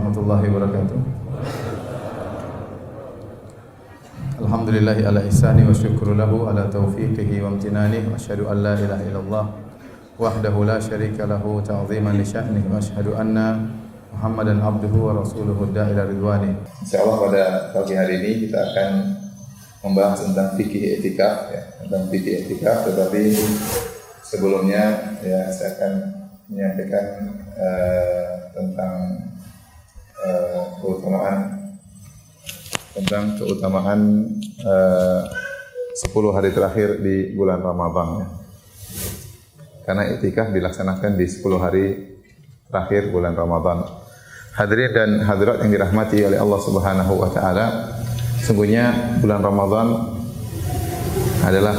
Warahmatullahi wabarakatuh. Alhamdulillahi ala ihsani wa syukru lahu ala taufiqihi wa amtinani wa asyhadu an la ilaha illallah wahdahu la syarika lahu ta'ziman li sya'nihi wa asyhadu anna Muhammadan abduhu wa rasuluhu da'ila ridwani. Insyaallah pada pagi hari ini kita akan membahas tentang fikih i'tikaf ya, tentang fikih i'tikaf, tetapi sebelumnya ya saya akan menyampaikan tentang keutamaan 10 hari terakhir di bulan Ramadan ya. Karena i'tikaf dilaksanakan di 10 hari terakhir bulan Ramadan. Hadirin dan hadirat yang dirahmati oleh Allah Subhanahu wa taala, sungguhnya bulan Ramadan adalah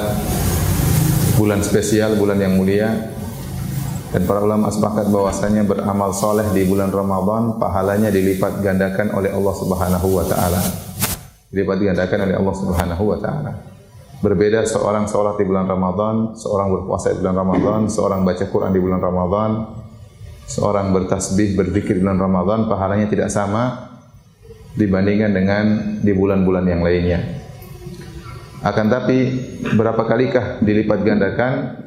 bulan spesial, bulan yang mulia. Dan para ulama sepakat bahwasanya beramal soleh di bulan Ramadan pahalanya dilipat gandakan oleh Allah Subhanahu wa taala. Dilipat gandakan oleh Allah Subhanahu wa taala. Berbeda seorang sholat di bulan Ramadan, seorang berpuasa di bulan Ramadan, seorang baca Quran di bulan Ramadan, seorang bertasbih, berzikir di bulan Ramadan, pahalanya tidak sama dibandingkan dengan di bulan-bulan yang lainnya. Akan tapi berapa kalikah dilipat gandakan?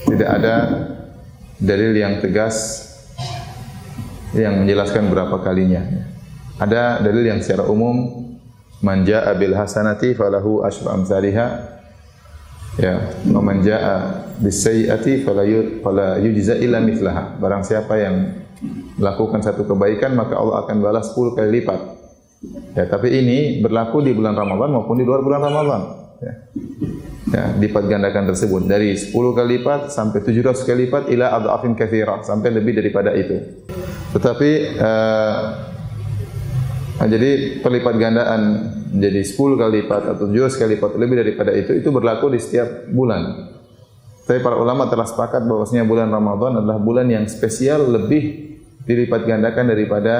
Tidak ada dalil yang tegas yang menjelaskan berapa kalinya. Ada dalil yang secara umum, man jaa bil hasanati falahu asyru amsalha, ya, wa man jaa bis sayyiati fala yujza illa mithlaha. Barang siapa yang melakukan satu kebaikan maka Allah akan balas 10 kali lipat. Ya, tapi ini berlaku di bulan Ramadan maupun di luar bulan Ramadan. Ya, lipat gandakan tersebut dari 10 kali lipat sampai 700 kali lipat ila adhafin katsira, sampai lebih daripada itu. Tetapi jadi perlipat gandaan menjadi 10 kali lipat atau 700 kali lipat lebih daripada itu berlaku di setiap bulan. Tapi para ulama telah sepakat bahwasanya bulan Ramadan adalah bulan yang spesial, lebih dilipat gandakan daripada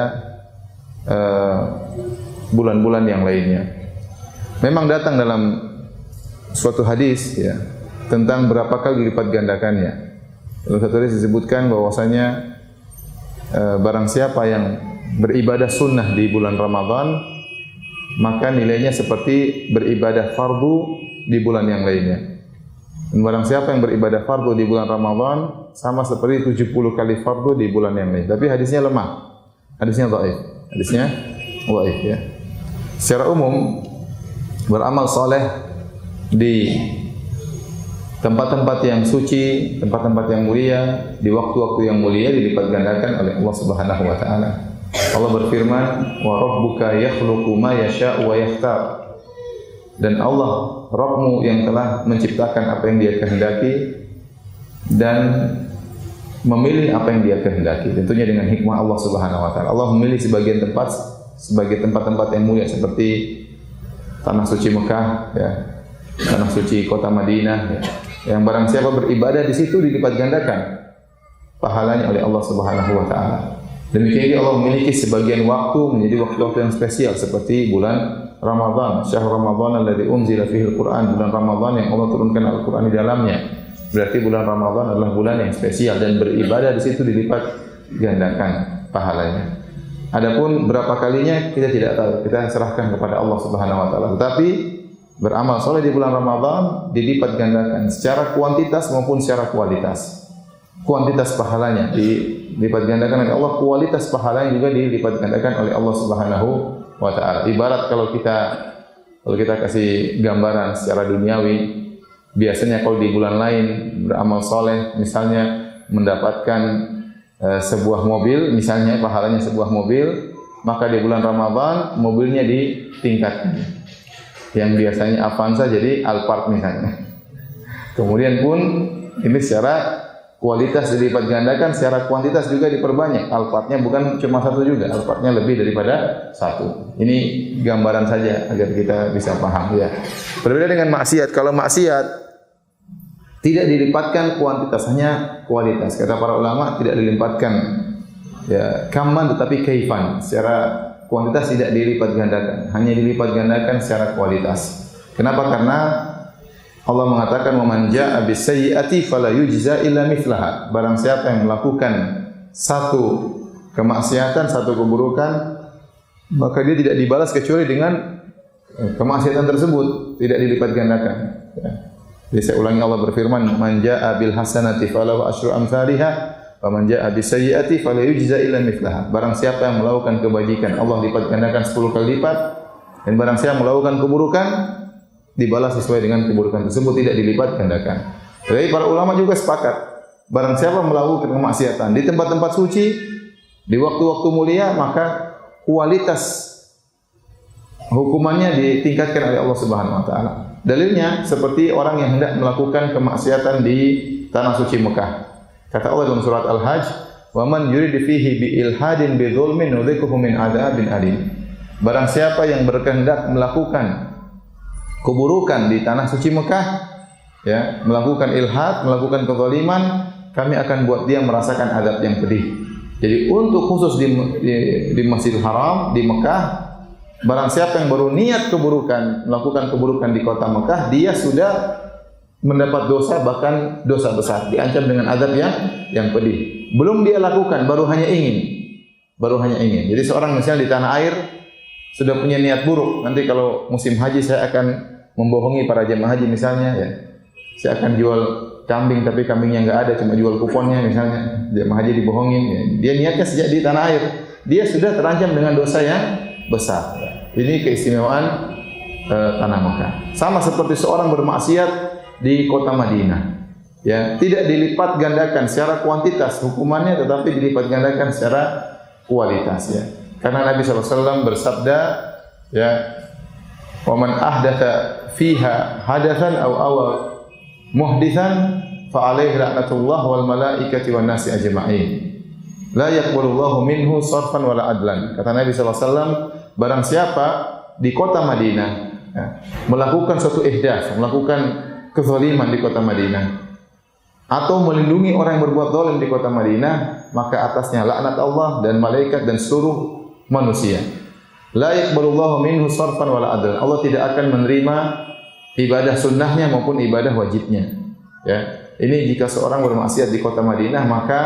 bulan-bulan yang lainnya. Memang datang dalam suatu hadis ya tentang berapa kali dilipat gandakannya. Dalam satu hadis disebutkan bahwasanya barang siapa yang beribadah sunnah di bulan Ramadan maka nilainya seperti beribadah fardu di bulan yang lainnya. Dan barang siapa yang beribadah fardu di bulan Ramadan sama seperti 70 kali fardu di bulan yang lain. Tapi hadisnya lemah. Hadisnya dhaif. Hadisnya dhaif ya. Secara umum beramal saleh di tempat-tempat yang suci, tempat-tempat yang mulia, di waktu-waktu yang mulia dilipat gandakan oleh Allah Subhanahu wa taala. Allah berfirman, "Wa rabbuka yakhluqu ma yasha'u wa yakhtar." Dan Allah, Rabbmu yang telah menciptakan apa yang Dia kehendaki dan memilih apa yang Dia kehendaki. Tentunya dengan hikmah Allah Subhanahu wa taala. Allah memilih sebagian tempat sebagai tempat-tempat yang mulia seperti tanah suci Mekah ya. Tanah suci kota Madinah ya. Yang barang siapa beribadah di situ dilipat gandakan pahalanya oleh Allah Subhanahu wa taala. Demikian juga Allah memiliki sebagian waktu menjadi waktu-waktu yang spesial seperti bulan Ramadan, syahrul Ramadan alladzi unzila fihi al-Qur'an, bulan Ramadan yang Allah turunkan Al-Qur'an di dalamnya. Berarti bulan Ramadan adalah bulan yang spesial dan beribadah di situ dilipat gandakan pahalanya. Adapun berapa kalinya kita tidak tahu, kita serahkan kepada Allah Subhanahu wa taala. Tetapi beramal soleh di bulan Ramadan dilipat gandakan secara kuantitas maupun secara kualitas. Kuantitas pahalanya dilipat gandakan oleh Allah, kualitas pahalanya juga dilipat gandakan oleh Allah Subhanahu wa taala. Ibarat kalau kita kasih gambaran secara duniawi, biasanya kalau di bulan lain beramal soleh misalnya mendapatkan sebuah mobil, misalnya pahalanya sebuah mobil, maka di bulan Ramadan mobilnya ditingkatkan. Yang biasanya Avanza jadi Alphard misalnya. Kemudian pun ini secara kualitas dilipat gandakan, secara kuantitas juga diperbanyak. Alphardnya bukan cuma satu juga, Alphardnya lebih daripada satu. Ini gambaran saja agar kita bisa paham ya. Berbeda dengan maksiat. Kalau maksiat tidak dilipatkan kuantitas, hanya kualitas. Kata para ulama tidak dilipatkan ya kamman tetapi kaifan. Secara kuantitas tidak dilipat gandakan, hanya dilipat gandakan secara kualitas. Kenapa? Karena Allah mengatakan wa man jaa'a bis sayyi'ati fala yujza illa mithlaha. Barang siapa yang melakukan satu kemaksiatan, satu keburukan, maka dia tidak dibalas kecuali dengan kemaksiatan tersebut, tidak dilipat gandakan. Ya. Jadi saya ulangi, Allah berfirman, "Man jaa'a bil hasanati falahu asyru amsalihha, wa man jaa'a bis sayyi'ati fala yujza illa mithlaha." Barang siapa yang melakukan kebajikan, Allah lipat gandakan 10 kali lipat, dan barang siapa melakukan keburukan, dibalas sesuai dengan keburukan tersebut, tidak dilipat gandakan. Jadi para ulama juga sepakat, barang siapa melakukan kemaksiatan di tempat-tempat suci, di waktu-waktu mulia, maka kualitas hukumannya ditingkatkan oleh Allah Subhanahu wa taala. Dalilnya seperti orang yang hendak melakukan kemaksiatan di tanah suci Mekah. Kata Allah dalam surat Al-Hajj, "Wa man yurid fihi bi ilhadin bi dzulmin nudhiquhu min adzabin alim." Barang siapa yang berkehendak melakukan keburukan di tanah suci Mekah, ya, melakukan ilhad, melakukan kezaliman, kami akan buat dia merasakan azab yang pedih. Jadi untuk khusus di Masjidil Haram di Mekah, barang siapa yang baru niat keburukan, melakukan keburukan di kota Mekah, dia sudah mendapat dosa, bahkan dosa besar, diancam dengan azab yang pedih. Belum dia lakukan, baru hanya ingin. Jadi seorang misalnya di tanah air sudah punya niat buruk, nanti kalau musim haji saya akan membohongi para jemaah haji misalnya, ya. Saya akan jual kambing, tapi kambingnya enggak ada, cuma jual kuponnya misalnya. Jemaah haji dibohongin, ya. Dia niatnya sejak di tanah air, dia sudah terancam dengan dosa yang besar. Ini keistimewaan tanah Mekah. Sama seperti seorang bermaksiat di kota Madinah, ya, tidak dilipat gandakan secara kuantitas hukumannya, tetapi dilipat gandakan secara kualitas, ya. Karena Nabi SAW bersabda, ya, "Wa man ahdatha fiha hadatsan aw awa muhditsan fa alaihi la'natullah wal malaikati wan nasi ajma'in. La yaqbalullahu minhu sarfan wala adlan." Kata Nabi SAW, barang siapa di kota Madinah, ya, melakukan suatu ihdath, melakukan kezaliman di kota Madinah, atau melindungi orang yang berbuat zalim di kota Madinah, maka atasnya laknat Allah dan malaikat dan seluruh manusia. La yaqbalullahu minhu sarfan wala adlan. Allah tidak akan menerima ibadah sunnahnya maupun ibadah wajibnya. Ya, ini jika seorang bermaksiat di kota Madinah, maka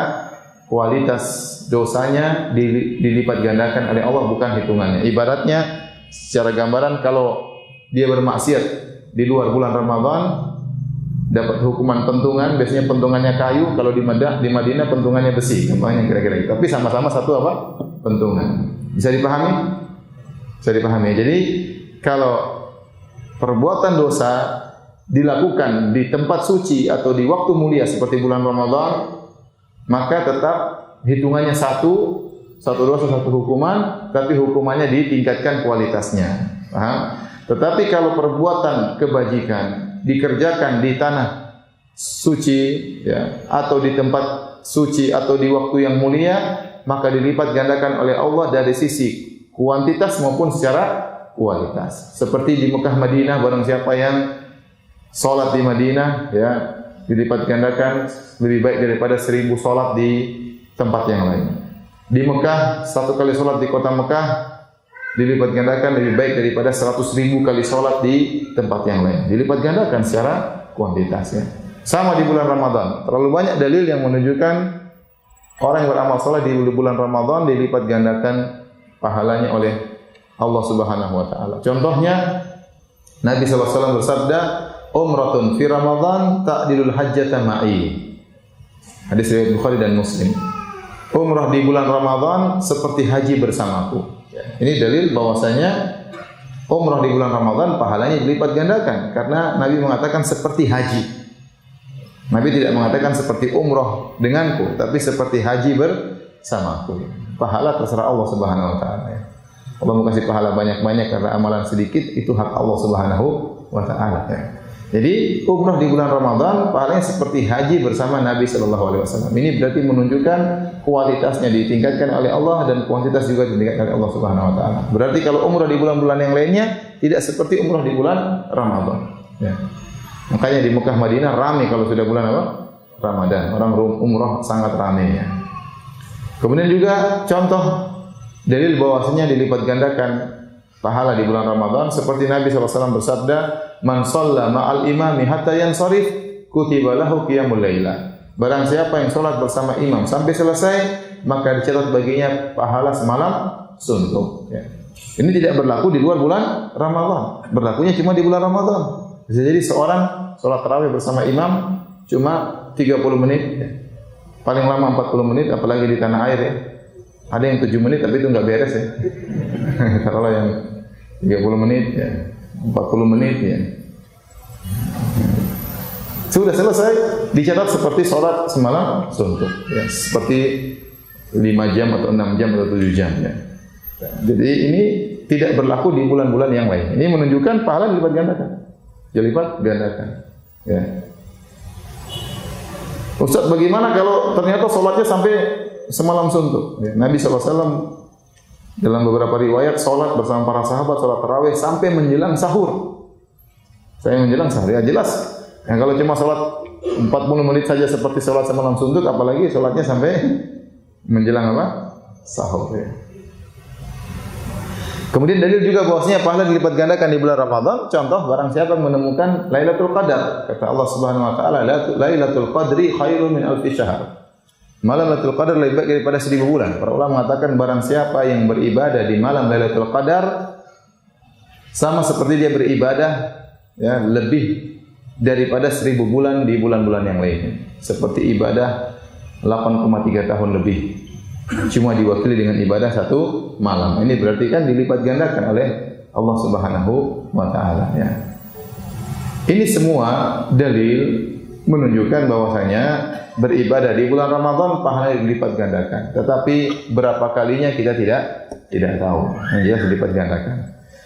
kualitas dosanya dilipat gandakan oleh Allah, bukan hitungannya. Ibaratnya secara gambaran, kalau dia bermaksiat di luar bulan Ramadan, dapat hukuman pentungan, biasanya pentungannya kayu, kalau di Madinah pentungannya besi, gampangnya kira-kira gitu. Tapi sama-sama satu apa? Pentungan. Bisa dipahami? Bisa dipahami. Jadi kalau perbuatan dosa dilakukan di tempat suci atau di waktu mulia seperti bulan Ramadan, maka tetap hitungannya satu dosa, satu hukuman, tapi hukumannya ditingkatkan kualitasnya. Paham? Tetapi kalau perbuatan kebajikan dikerjakan di tanah suci, ya, atau di tempat suci atau di waktu yang mulia, maka dilipat gandakan oleh Allah dari sisi kuantitas maupun secara kualitas. Seperti di Mekah Madinah, barang siapa yang salat di Madinah, ya, dilipat gandakan lebih baik daripada 1000 salat di tempat yang lain. Di Mekah, 1 kali salat di kota Mekah dilipat gandakan lebih baik daripada 100.000 kali salat di tempat yang lain. Dilipat gandakan secara kuantitasnya. Sama di bulan Ramadan. Terlalu banyak dalil yang menunjukkan orang yang beramal saleh di bulan Ramadan dilipat gandakan pahalanya oleh Allah Subhanahu wa taala. Contohnya Nabi SAW bersabda, "Umratun fi Ramadan ta'dilul hajjata ma'i." Hadis riwayat Bukhari dan Muslim. Umrah di bulan Ramadan seperti haji bersamaku. Ini dalil bahwasanya umrah di bulan Ramadan pahalanya dilipat gandakan, karena Nabi mengatakan seperti haji. Nabi tidak mengatakan seperti umrah denganku, tapi seperti haji bersamaku. Pahala terserah Allah Subhanahu wa taala. Allah mau kasih pahala banyak-banyak karena amalan sedikit itu hak Allah Subhanahu wa taala. Jadi umrah di bulan Ramadan pahalanya seperti haji bersama Nabi sallallahu alaihi wasallam. Ini berarti menunjukkan kualitasnya ditingkatkan oleh Allah dan kuantitas juga ditingkatkan oleh Allah Subhanahu wa taala. Berarti kalau umrah di bulan-bulan yang lainnya tidak seperti umrah di bulan Ramadan. Ya. Makanya di Mekah Madinah ramai kalau sudah bulan apa? Ramadan. Orang umrah sangat ramai, ya. Kemudian juga contoh dalil bahwasanya dilipat gandakan pahala di bulan Ramadan seperti Nabi SAW bersabda, "Man shalla ma'al imami hatta yansharif kutiba lahu qiyamul laila." Barang siapa yang salat bersama imam sampai selesai, maka dicatat baginya pahala semalam suntuk. Ya. Ini tidak berlaku di luar bulan Ramadan. Berlakunya cuma di bulan Ramadan. Bisa jadi seorang sholat tarawih bersama imam cuma 30 menit. Ya. Paling lama 40 menit, apalagi di tanah air ya. Ada yang 7 menit tapi itu nggak beres ya. Kalau yang 30 menit ya, 40 menit ya. Sudah selesai, dicatat seperti sholat semalam suntuk. Ya. Seperti 5 jam atau 6 jam atau 7 jam ya. Jadi ini tidak berlaku di bulan-bulan yang lain. Ini menunjukkan pahala dilipat gandakan. Dilipat gandakan. Ya. Ustaz, bagaimana kalau ternyata sholatnya sampai semalam suntuk? Ya. Nabi SAW dalam beberapa riwayat sholat bersama para sahabat, sholat tarawih sampai menjelang sahur. Saya menjelang sahur, ya jelas. Ya, kalau cuma sholat 40 menit saja seperti sholat semalam suntuk, apalagi sholatnya sampai menjelang apa? Sahur. Ya. Kemudian dalil juga bahwasanya pahala dilipat gandakan di bulan Ramadan. Contoh, barang siapa yang menemukan Lailatul Qadar, kata Allah Subhanahu wa taala, Lailatul Qadri khairun min alfi syahr. Malam Lailatul Qadar lebih baik daripada 1000 bulan. Para ulama mengatakan barang siapa yang beribadah di malam Lailatul Qadar sama seperti dia beribadah ya lebih daripada 1000 bulan di bulan-bulan yang lainnya. Seperti ibadah 8,3 tahun lebih. Cuma diwakili dengan ibadah 1 malam. Ini berarti kan dilipat gandakan oleh Allah Subhanahu wa taala ya. Ini semua dalil menunjukkan bahwasanya beribadah di bulan Ramadan pahala dilipat gandakan. Tetapi berapa kalinya kita tidak tahu. Yang jelas dilipat gandakan.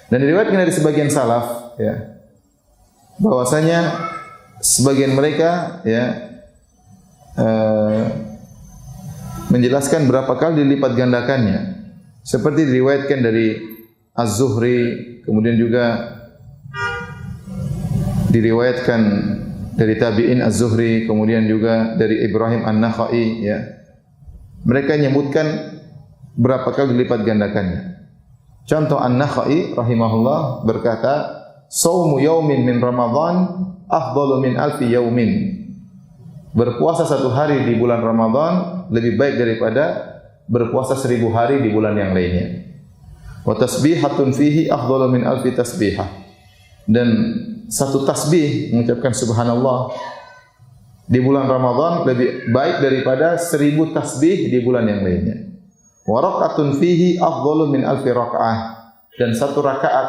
Dan diriwayatkan dari sebagian salaf ya bahwasanya sebagian mereka ya menjelaskan berapa kali dilipat gandakannya. Seperti diriwayatkan dari Az-Zuhri, kemudian juga diriwayatkan dari tabi'in Az-Zuhri, kemudian juga dari Ibrahim An-Nakhai ya. Mereka menyebutkan berapa kali dilipat gandakannya. Contoh An-Nakhai rahimahullah berkata, "Shaumu yaumin min Ramadan afdalu min alfi yaumin." Berpuasa 1 hari di bulan Ramadan lebih baik daripada berpuasa 1000 hari di bulan yang lainnya. Wa tasbihatun fihi afdalu min alfi tasbihah. Dan 1 tasbih mengucapkan subhanallah di bulan Ramadan lebih baik daripada 1000 tasbih di bulan yang lainnya. Wa rak'atun fihi afdalu min alfi rak'ah. Dan 1 rakaat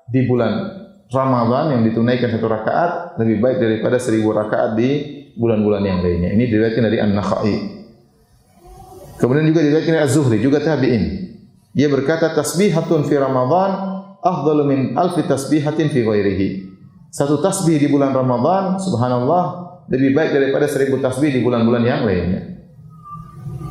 di bulan Ramadan yang ditunaikan 1 rakaat lebih baik daripada 1000 rakaat di bulan-bulan yang lainnya. Ini diriwayatkan dari An-Nakhai. Kemudian juga diriwayatkan dari Az-Zuhri, juga tabi'in. Dia berkata tasbihatun fi Ramadan afdalu min alfi tasbihatin fi ghairihi. 1 tasbih di bulan Ramadan, subhanallah, lebih baik daripada 1000 tasbih di bulan-bulan yang lainnya.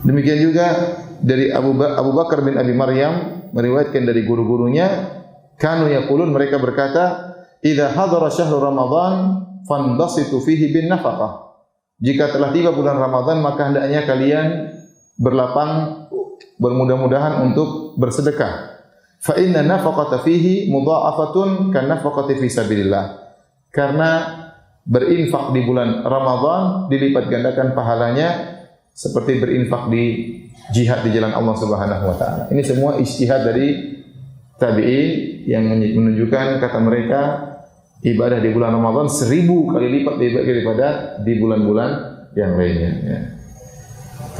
Demikian juga dari Abu Bakar bin Abi Maryam meriwayatkan dari guru-gurunya, kanu yaqulun, mereka berkata, "Idza hadara syahrul Ramadan fandasitu fihi bin nafaqah." Jika telah tiba bulan Ramadan, maka hendaknya kalian berlapang bermudah-mudahan untuk bersedekah. Fa inna nafaqata fihi mudha'afatun kan nafaqati fi sabilillah. Karena berinfak di bulan Ramadan dilipat gandakan pahalanya seperti berinfak di jihad di jalan Allah Subhanahu wa taala. Ini semua ijtihad dari tabi'in yang menunjukkan kata mereka ibadah di bulan Ramadan 1000 kali lipat daripada di bulan-bulan yang lainnya ya.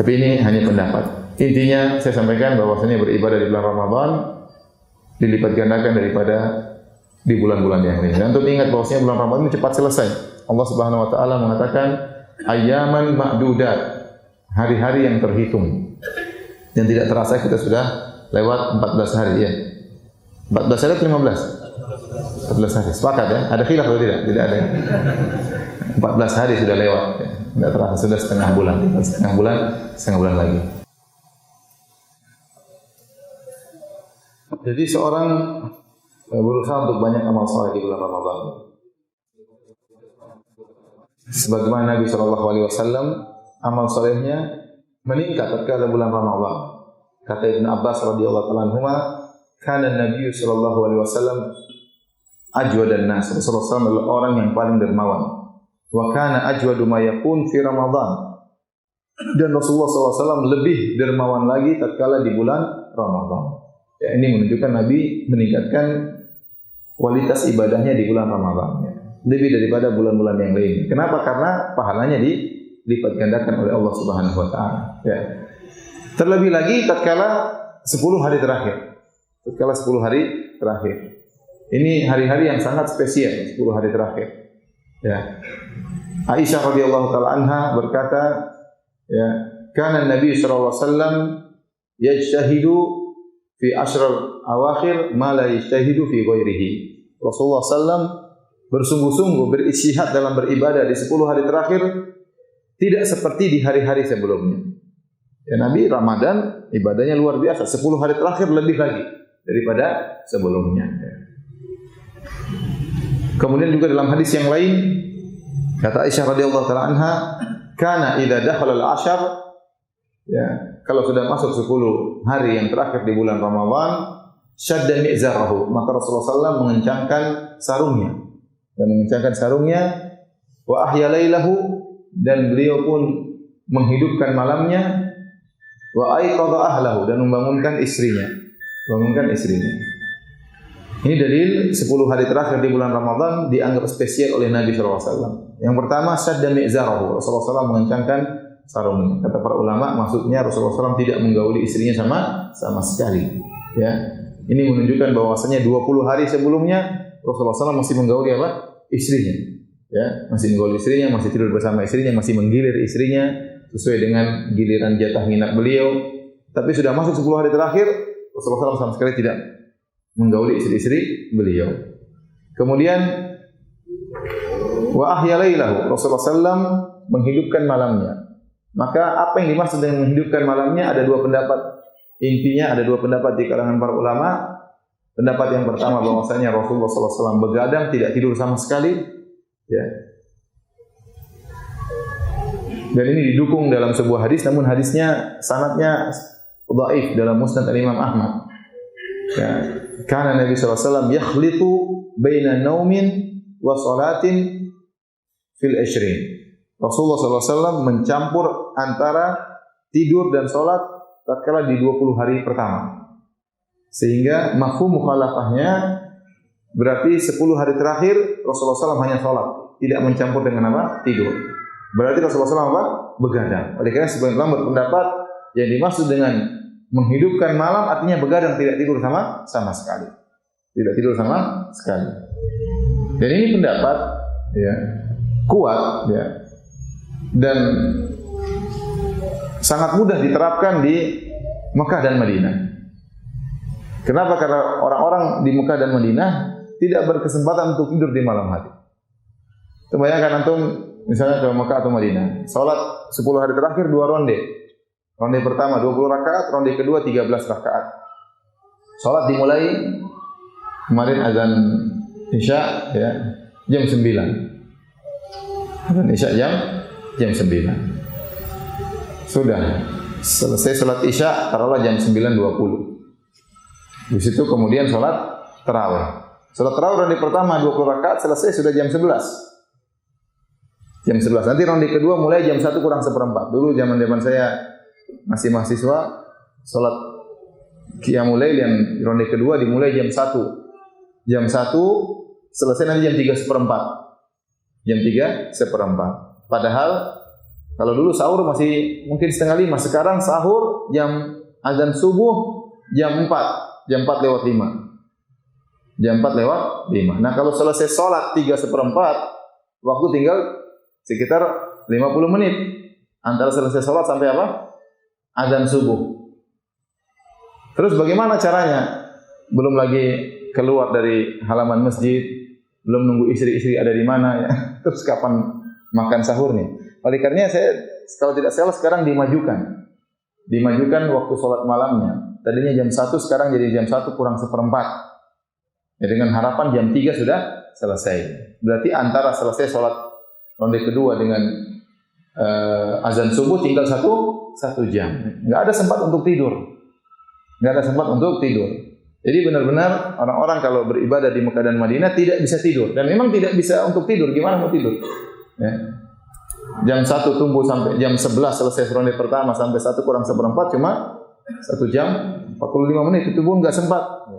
Tapi ini hanya pendapat. Intinya saya sampaikan bahwasanya beribadah di bulan Ramadan dilipat gandakan daripada di bulan-bulan yang lain. Dan untuk ingat bahwasanya bulan Ramadan ini cepat selesai. Allah Subhanahu wa taala mengatakan ayyaman ma'dudat, hari-hari yang terhitung. Dan tidak terasa kita sudah lewat 14 hari ya. 14 hari atau 15? 14 hari. Sepakat ya? Ada khilaf atau tidak? Tidak ada. 14 hari sudah lewat ya. Tidak terasa, sudah setengah bulan lagi. Jadi seorang berusaha untuk banyak amal saleh di bulan Ramadan. Sebagaimana Nabi SAW, amal salehnya meningkat ketika bulan Ramadan. Kata Ibn Abbas radhiyallahu anhuma, kana Nabi SAW ajwadan nas. Rasulullah SAW adalah orang yang paling dermawan. Wa kana ajwadu ma yakun fi Ramadan. Dan Rasulullah SAW lebih dermawan lagi tatkala di bulan Ramadan. Ya, ini menunjukkan Nabi meningkatkan kualitas ibadahnya di bulan Ramadan. Ya. Lebih daripada bulan-bulan yang lain. Kenapa? Karena pahalanya dilipat gandakan oleh Allah Subhanahu Wa Taala. Ya. Terlebih lagi tatkala 10 hari terakhir. Tatkala 10 hari terakhir. Ini hari-hari yang sangat spesial, 10 hari terakhir. Ya. Aisyah radhiyallahu taala anha berkata, ya, kana Nabi sallallahu alaihi wasallam yajtahidu fi ashr awakhir ma la yajtahidu fi ghairihi. Rasulullah sallam bersungguh-sungguh beristihad dalam beribadah di 10 hari terakhir tidak seperti di hari-hari sebelumnya. Ya, Nabi Ramadan ibadahnya luar biasa, 10 hari terakhir lebih lagi daripada sebelumnya. Kemudian juga dalam hadis yang lain kata Aisyah radhiyallahu taala anha, kana idza dakhala al-ashr, ya, kalau sudah masuk 10 hari yang terakhir di bulan Ramadan, syadda mi'zarahu, maka Rasulullah SAW mengencangkan sarungnya. Dan mengencangkan sarungnya, wa ahya lailahu, dan beliau pun menghidupkan malamnya, wa aiqadha ahlahu, dan membangunkan istrinya. Bangunkan istrinya. Ini dalil 10 hari terakhir di bulan Ramadan dianggap spesial oleh Nabi SAW. Yang pertama, syadda mi'zarahu, Rasulullah SAW mengencangkan sarungnya. Kata para ulama, maksudnya Rasulullah SAW tidak menggauli istrinya sama sekali. Ya, ini menunjukkan bahwasanya 20 hari sebelumnya Rasulullah SAW masih menggauli apa? Istrinya. Ya, masih menggauli istrinya, masih tidur bersama istrinya, masih menggilir istrinya sesuai dengan giliran jatah nginap beliau. Tapi sudah masuk 10 hari terakhir, Rasulullah SAW sama sekali tidak menggauli istri-istri beliau. Kemudian wa ahya lailahu, Rasulullah SAW menghidupkan malamnya. Maka apa yang dimaksud dengan menghidupkan malamnya ada dua pendapat. Intinya ada dua pendapat di kalangan para ulama. Pendapat yang pertama bahwasanya Rasulullah SAW begadang, tidak tidur sama sekali. Ya. Dan ini didukung dalam sebuah hadis, namun hadisnya sanadnya dhaif dalam Musnad Imam Ahmad. Ya. Karena Nabi SAW yakhlitu baina naumin wa salatin fil ashrin. Rasulullah SAW mencampur antara tidur dan salat tatkala di 20 hari pertama. Sehingga mafhum mukhalafahnya berarti 10 hari terakhir Rasulullah SAW hanya salat, tidak mencampur dengan apa? Tidur. Berarti Rasulullah SAW apa? Begadang. Oleh karena sebagian ulama berpendapat yang dimaksud dengan menghidupkan malam artinya begadang, tidak tidur sama sekali. Tidak tidur sama sekali. Dan ini pendapat ya kuat ya. Dan sangat mudah diterapkan di Mekah dan Madinah. Kenapa? Karena orang-orang di Mekah dan Madinah tidak berkesempatan untuk tidur di malam hari. Bayangkan antum misalnya ke Mekah atau Madinah, salat 10 hari terakhir 2 ronde. Ronde pertama 20 rakaat, ronde kedua 13 rakaat. Salat dimulai kemarin azan Isya ya, jam 9. Azan Isya jam 9. Sudah selesai salat Isya taruhlah jam 9.20. Di situ kemudian salat tarawih. Salat tarawih ronde pertama 20 rakaat selesai sudah jam 11. Jam 11. Nanti ronde kedua mulai jam 1 kurang seperempat. Dulu zaman saya masih mahasiswa, salat qiyamul lail yang ronde kedua dimulai jam 1. Jam 1 selesai nanti jam 3 seperempat. Jam 3 seperempat. Padahal kalau dulu sahur masih mungkin setengah 5, sekarang sahur jam azan subuh jam 4 lewat 5. Jam 4 lewat 5. Nah, kalau selesai salat 3 seperempat, waktu tinggal sekitar 50 menit antara selesai salat sampai apa? Azan subuh. Terus bagaimana caranya? Belum lagi keluar dari halaman masjid, belum nunggu istri-istri ada di mana ya. Terus kapan makan sahurnya? Oleh karenanya saya kalau tidak salah sekarang dimajukan waktu salat malamnya. Tadinya jam 1, sekarang jadi jam 1 kurang seperempat. Ya, dengan harapan jam 3 sudah selesai. Berarti antara selesai salat ronde kedua dengan azan subuh tinggal satu jam. Enggak ada sempat untuk tidur. Jadi benar-benar orang-orang kalau beribadah di Mekah dan Madinah tidak bisa tidur. Dan memang tidak bisa untuk tidur. Gimana mau tidur? Ya. Jam 1 tunggu sampai jam 11 selesai ronde pertama sampai 1 kurang seperempat cuma 1 jam 45 menit, itu pun nggak sempat.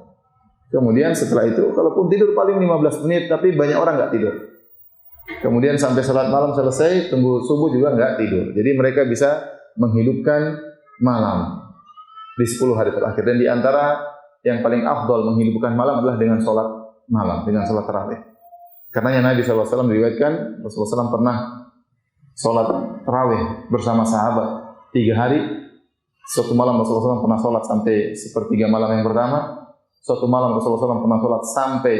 Kemudian setelah itu, kalaupun tidur paling 15 menit, tapi banyak orang nggak tidur. Kemudian sampai salat malam selesai, tunggu subuh juga nggak tidur. Jadi mereka bisa menghidupkan malam di 10 hari terakhir. Dan di antara yang paling afdal menghidupkan malam adalah dengan salat malam, dengan salat tarawih. Karenanya Nabi SAW diriwayatkan, Rasulullah SAW pernah salat tarawih bersama sahabat 3 hari. Suatu malam Rasulullah SAW pernah salat sampai sepertiga malam yang pertama. Suatu malam Rasulullah SAW pernah salat sampai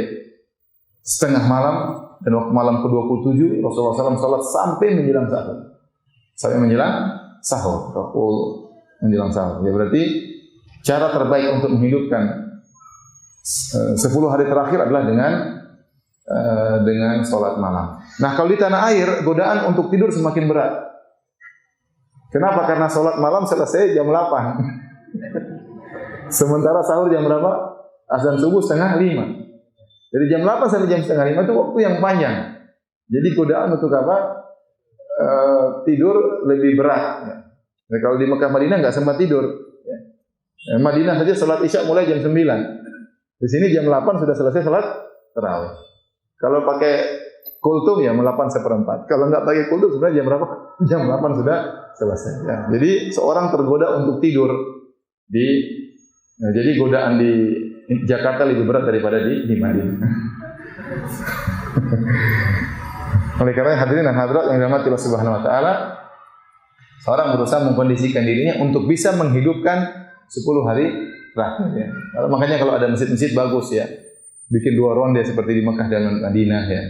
setengah malam. Dan waktu malam ke-27 Rasulullah SAW salat sampai menjelang sahur. Sampai menjelang sahur. Menjelang sahur. Ya berarti cara terbaik untuk menghidupkan 10 hari terakhir adalah dengan salat malam. Nah, kalau di tanah air godaan untuk tidur semakin berat. Kenapa? Karena salat malam selesai jam 8. Sementara sahur jam berapa? Azan subuh 4:30. Dari jam 8 sampai jam 4:30 itu waktu yang panjang. Jadi godaan untuk apa? Tidur lebih berat. Nah, kalau di Mekah Madinah nggak sempat tidur. Madinah saja salat Isya mulai jam 9. Di sini jam 8 sudah selesai salat tarawih. Kalau pakai kultum ya 8:15. Kalau nggak pakai kultum sebenarnya jam berapa? Jam 8 sudah selesai. Ya. Jadi seorang tergoda untuk tidur jadi godaan di Jakarta lebih berat daripada di Madinah. Oleh karena hadirin dan hadirat yang dirahmati Allah Subhanahu wa taala, seorang berusaha mengkondisikan dirinya untuk bisa menghidupkan 10 hari terakhir ya. Makanya kalau ada masjid-masjid bagus ya, bikin 2 ronde seperti di Mekah dan Madinah ya.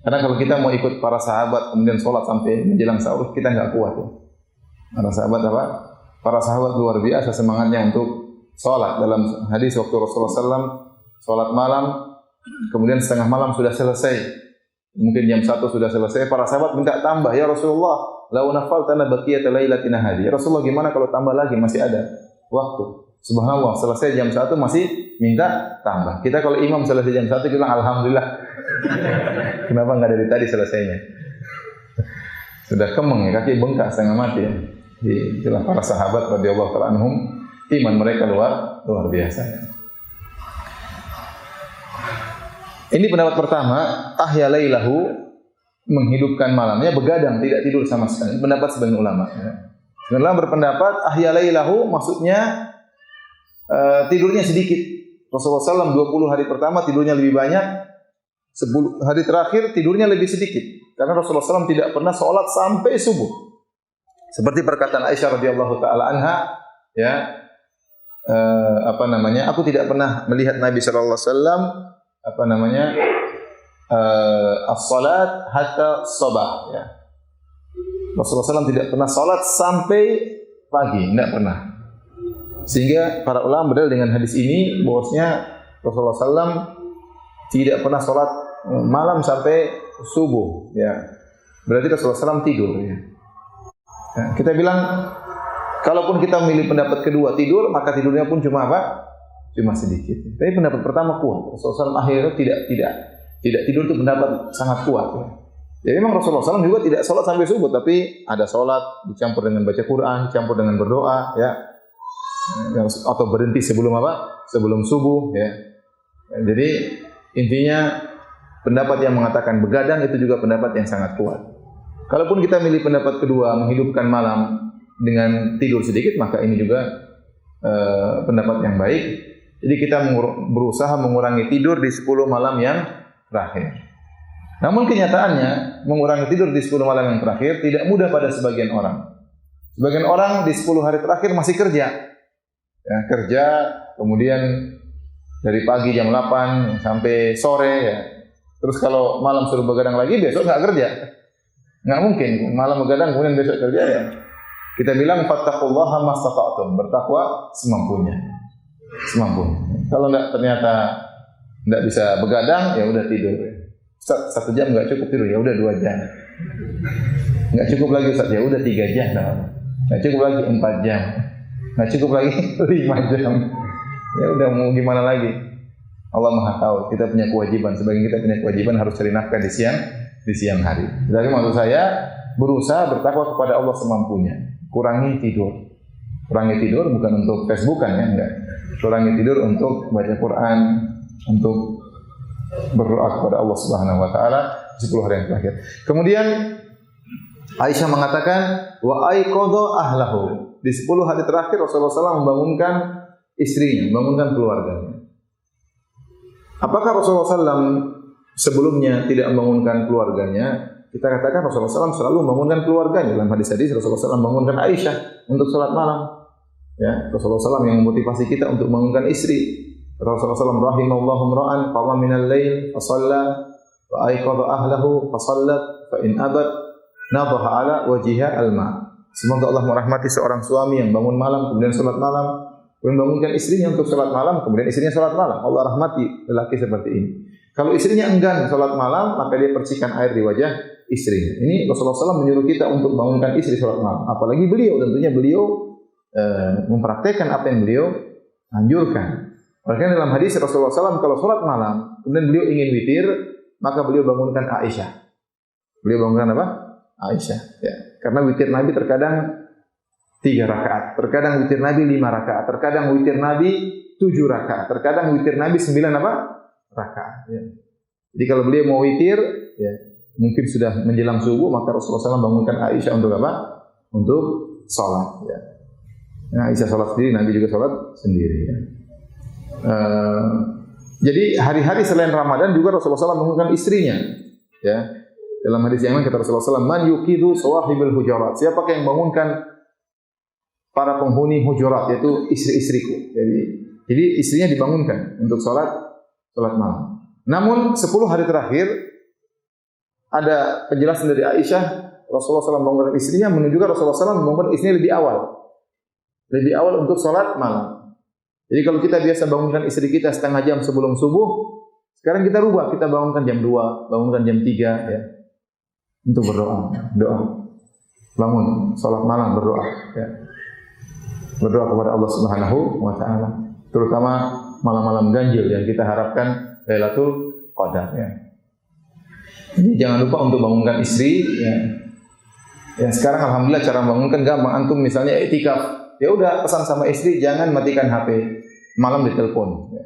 Karena kalau kita mau ikut para sahabat kemudian sholat sampai menjelang sahur, kita nggak kuat ya. Para sahabat apa? Para sahabat luar biasa semangatnya untuk sholat. Dalam hadis waktu Rasulullah SAW sholat malam, kemudian setengah malam sudah selesai, mungkin jam 1 sudah selesai, para sahabat minta tambah, ya Rasulullah, lau nafaltana baqiyata lailatina hadhihi. Ya Rasulullah, gimana kalau tambah lagi, masih ada waktu. Subhanallah, selesai jam 1 masih minta tambah. Kita kalau imam selesai jam 1 kita bilang alhamdulillah. Kenapa enggak dari tadi selesainya? Sudah kemeng ya, kaki bengkak setengah mati ya. Itulah para sahabat radhiyallahu ta'ala anhum, iman mereka luar biasa ya. Ini pendapat pertama, ahya lailahu, menghidupkan malamnya, begadang, tidak tidur sama sekali. Pendapat sebagian ulama ya. Sebagian ulama berpendapat ahya lailahu maksudnya tidurnya sedikit. Rasulullah SAW 20 hari pertama tidurnya lebih banyak, 10 hari terakhir tidurnya lebih sedikit. Karena Rasulullah SAW tidak pernah sholat sampai subuh. Seperti perkataan Aisyah radhiyallahu taala anha, ya, aku tidak pernah melihat Nabi sallallahu alaihi wasallam as-salat hatta sabah ya. Rasulullah SAW tidak pernah salat sampai pagi, tidak pernah. Sehingga para ulama berdalil dengan hadis ini bahwasanya Rasulullah SAW tidak pernah salat malam sampai subuh ya. Berarti Rasulullah SAW tidur ya. Ya, kita bilang kalaupun kita memilih pendapat kedua tidur, maka tidurnya pun cuma apa? Cuma sedikit. Tapi pendapat pertama kuat. Rasulullah SAW akhirnya tidak tidur, itu pendapat sangat kuat. Ya. Jadi memang Rasulullah SAW juga tidak sholat sampai subuh, tapi ada sholat dicampur dengan baca Quran, dicampur dengan berdoa, ya, atau berhenti sebelum apa? Sebelum subuh, ya. Jadi intinya pendapat yang mengatakan begadang itu juga pendapat yang sangat kuat. Kalaupun kita milih pendapat kedua menghidupkan malam dengan tidur sedikit, maka ini juga pendapat yang baik. Jadi kita berusaha mengurangi tidur di 10 malam yang terakhir. Namun kenyataannya mengurangi tidur di 10 malam yang terakhir tidak mudah pada sebagian orang. Sebagian orang di 10 hari terakhir masih kerja. Ya, kerja, kemudian dari pagi jam 8 sampai sore ya. Terus kalau malam suruh begadang lagi, besok enggak kerja. Enggak mungkin malam begadang kemudian besok kerja ya. Kita bilang fattaqullaha mastata'tum, bertakwa semampunya. Kalau enggak ternyata enggak bisa begadang, ya udah tidur. Ustaz, 1 jam enggak cukup tidur, ya udah 2 jam. Enggak cukup lagi Ustaz, ya udah 3 jam. Enggak cukup lagi 4 jam. Enggak cukup lagi 5 jam. Ya udah mau gimana lagi? Allah Maha tahu. Kita punya kewajiban, sebagian kita punya kewajiban harus cari nafkah di siang hari. Jadi maksud saya berusaha bertakwa kepada Allah semampunya. Kurangi tidur. Kurangi tidur bukan untuk Facebookan ya, enggak. Kurangi tidur untuk baca Quran, untuk berdoa kepada Allah Subhanahu wa taala 10 hari yang terakhir. Kemudian Aisyah mengatakan wa aiqadha ahlahu. Di 10 hari terakhir Rasulullah SAW membangunkan istrinya, membangunkan keluarganya. Apakah Rasulullah SAW sebelumnya tidak membangunkan keluarganya? Kita katakan Rasulullah SAW selalu membangunkan keluarganya. Dalam hadis-hadis Rasulullah SAW membangunkan Aisyah untuk salat malam. Ya, Rasulullah SAW yang memotivasi kita untuk membangunkan istri. Rasulullah SAW rahimallahu imra'an qama minal lail fa shalla wa aiqadha ahlahu fa shallat fa in abad nadhaha ala wajhiha al-ma. Semoga Allah merahmati seorang suami yang bangun malam kemudian salat malam, kemudian bangunkan istrinya untuk salat malam, kemudian istrinya salat malam. Allah rahmati lelaki seperti ini. Kalau istrinya enggan salat malam, maka dia percikan air di wajah istrinya. Ini Rasulullah SAW menyuruh kita untuk bangunkan istri salat malam. Apalagi beliau, tentunya beliau mempraktekkan apa yang beliau anjurkan. Makanya dalam hadis Rasulullah SAW kalau salat malam, kemudian beliau ingin witir, maka beliau bangunkan Aisyah. Beliau bangunkan apa? Aisyah. Ya. Karena witir Nabi terkadang 3 rakaat, terkadang witir Nabi 5 rakaat, terkadang witir Nabi 7 rakaat, terkadang witir Nabi 9 apa? Rakaat. Ya. Jadi kalau beliau mau witir, ya, mungkin sudah menjelang subuh, maka Rasulullah SAW bangunkan Aisyah untuk apa? Untuk salat. Ya. Nah, Aisyah salat sendiri, Nabi juga salat sendiri. Ya. Jadi hari-hari selain Ramadan juga Rasulullah SAW bangunkan istrinya. Ya. Dalam hadis yang lain kata Rasulullah SAW, man yuqidu sawahibul hujurat. Siapakah yang bangunkan para penghuni hujurat, yaitu istri-istriku. Jadi istrinya dibangunkan untuk salat malam. Namun 10 hari terakhir ada penjelasan dari Aisyah, Rasulullah SAW membangunkan istrinya, menunjukkan Rasulullah SAW membangunkan istrinya lebih awal untuk salat malam. Jadi kalau kita biasa bangunkan istri kita setengah jam sebelum subuh, sekarang kita rubah, kita bangunkan jam 2, bangunkan jam 3 ya. Untuk berdoa, bangun salat malam berdoa ya. Berdoa kepada Allah Subhanahu wa taala, terutama malam-malam ganjil yang kita harapkan Lailatul Qadar ya. Jadi jangan lupa untuk bangunkan istri ya. Ya sekarang alhamdulillah cara bangunkan gampang. Antum misalnya iktikaf, ya udah pesan sama istri jangan matikan HP. Malam ditelepon ya.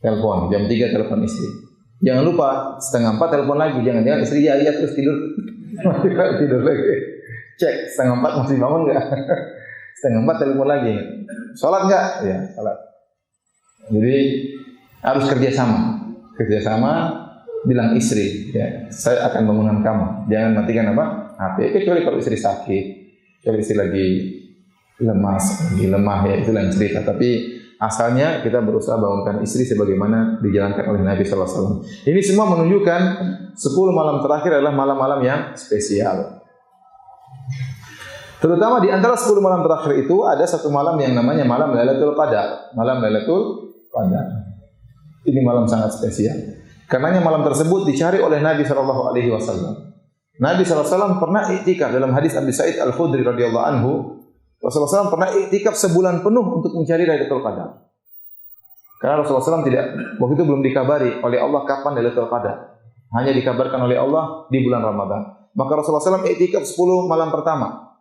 Telepon jam 3 telepon istri. Jangan lupa setengah 4 telepon lagi. Jangan istri ya terus tidur. Tidur lagi. Cek setengah 4 masih bangun enggak? Setengah 4 telepon lagi. Salat enggak? Ya, salat. Jadi harus kerjasama bilang istri ya, saya akan bangunkan kamu. Jangan matikan apa? HP. Kecuali kalau istri sakit, kalau istri lagi lemah ya, itu lain cerita. Tapi asalnya kita berusaha bangunkan istri sebagaimana dijalankan oleh Nabi sallallahu alaihi wasallam. Ini semua menunjukkan 10 malam terakhir adalah malam-malam yang spesial. Terutama di antara 10 malam terakhir itu ada satu malam yang namanya malam Lailatul Qadar. Malam Lailatul Qadar. Ini malam sangat spesial. Karenanya malam tersebut dicari oleh Nabi sallallahu alaihi wasallam. Nabi sallallahu alaihi wasallam pernah iktikaf dalam hadis Abi Sa'id Al-Khudri radhiyallahu anhu. Rasulullah SAW pernah iktikaf sebulan penuh untuk mencari Lailatul Qadar. Karena Rasulullah SAW waktu itu belum dikabari oleh Allah kapan Lailatul Qadar. Hanya dikabarkan oleh Allah di bulan Ramadan. Maka Rasulullah SAW iktikaf 10 malam pertama.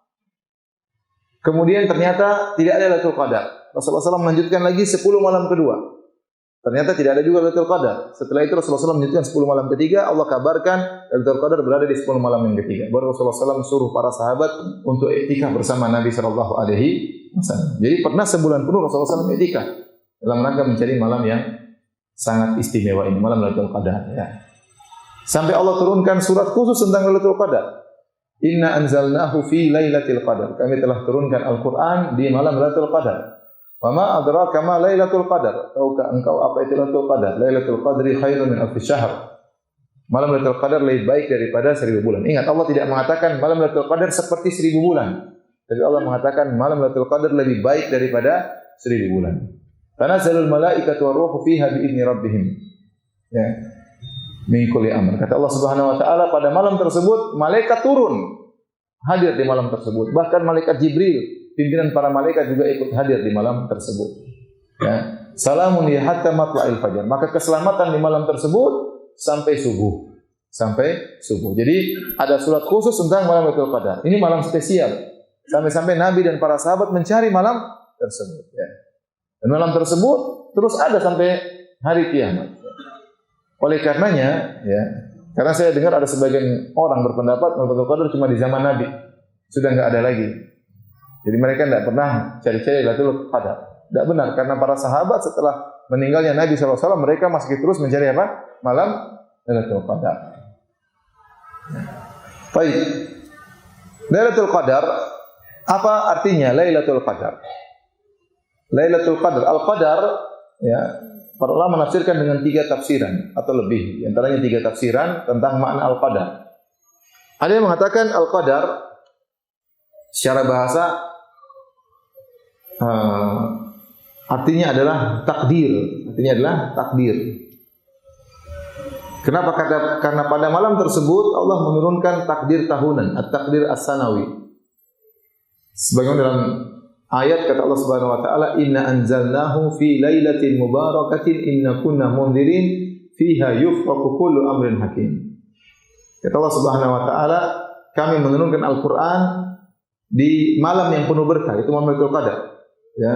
Kemudian ternyata tidak ada Lailatul Qadar. Rasulullah SAW melanjutkan lagi 10 malam kedua. Ternyata tidak ada juga Lailatul Qadar. Setelah itu Rasulullah SAW melanjutkan 10 malam ketiga. Allah kabarkan Lailatul Qadar berada di 10 malam yang ketiga. Baru Rasulullah SAW suruh para sahabat untuk iktikaf bersama Nabi SAW. Jadi pernah sebulan penuh Rasulullah SAW iktikaf dalam rangka mencari malam yang sangat istimewa ini, malam Lailatul Qadar. Ya. Sampai Allah turunkan surat khusus tentang Lailatul Qadar. Inna anzalnahu fi Lailatul Qadar. Kami telah turunkan Al-Quran di malam Lailatul Qadar. Wa ma adraka ma Lailatul Qadar? Tahukah engkau apa itu Lailatul Qadar? Lailatul Qadri khairun min alfi syahr. Malam Lailatul Qadar lebih baik daripada 1000 bulan. Ingat, Allah tidak mengatakan malam Lailatul Qadar seperti 1000 bulan. Tapi Allah mengatakan malam Lailatul Qadar lebih baik daripada 1000 bulan. Tanazzalul malaikatu war-ruhu fiha bi idzni rabbihim. Ya. Min kulli amr. Kata Allah Subhanahu wa taala pada malam tersebut malaikat turun hadir di malam tersebut. Bahkan malaikat Jibril, pimpinan para malaikat juga ikut hadir di malam tersebut. Ya. Salamun ya hatta matla'il fajar. Maka keselamatan di malam tersebut sampai subuh. sampai subuh. Jadi ada surat khusus tentang malam Lailatul Qadar. Ini malam spesial. Sampai-sampai Nabi dan para sahabat mencari malam tersebut. Ya. Dan malam tersebut terus ada sampai hari kiamat. Oleh karenanya, ya, karena saya dengar ada sebagian orang berpendapat malam Lailatul Qadar cuma di zaman Nabi, sudah enggak ada lagi. Jadi mereka tidak pernah cari-cari Lailatul Qadar. Tidak benar, karena para sahabat setelah meninggalnya Nabi SAW, mereka masih terus mencari apa? Malam Lailatul Qadar. Baik. Lailatul Qadar, apa artinya Lailatul Qadar? Lailatul Qadar, Al-Qadar, ya, para ulama menafsirkan dengan 3 tafsiran atau lebih. Di antaranya 3 tafsiran tentang makna Al-Qadar. Ada yang mengatakan Al-Qadar secara bahasa artinya adalah takdir. Artinya adalah takdir. Kenapa? Karena pada malam tersebut Allah menurunkan takdir tahunan, at-takdir as-sanawi. Sebagaimana dalam ayat kata Allah Subhanahu wa taala, "Inna anzalnahu fi lailatin mubarakatin inna kunna mundzirin fiha yufraqu kullu amrin hakim." Kata Allah Subhanahu wa taala, kami menurunkan Al-Qur'an di malam yang penuh berkah, itu malam Lailatul Qadar. Ya.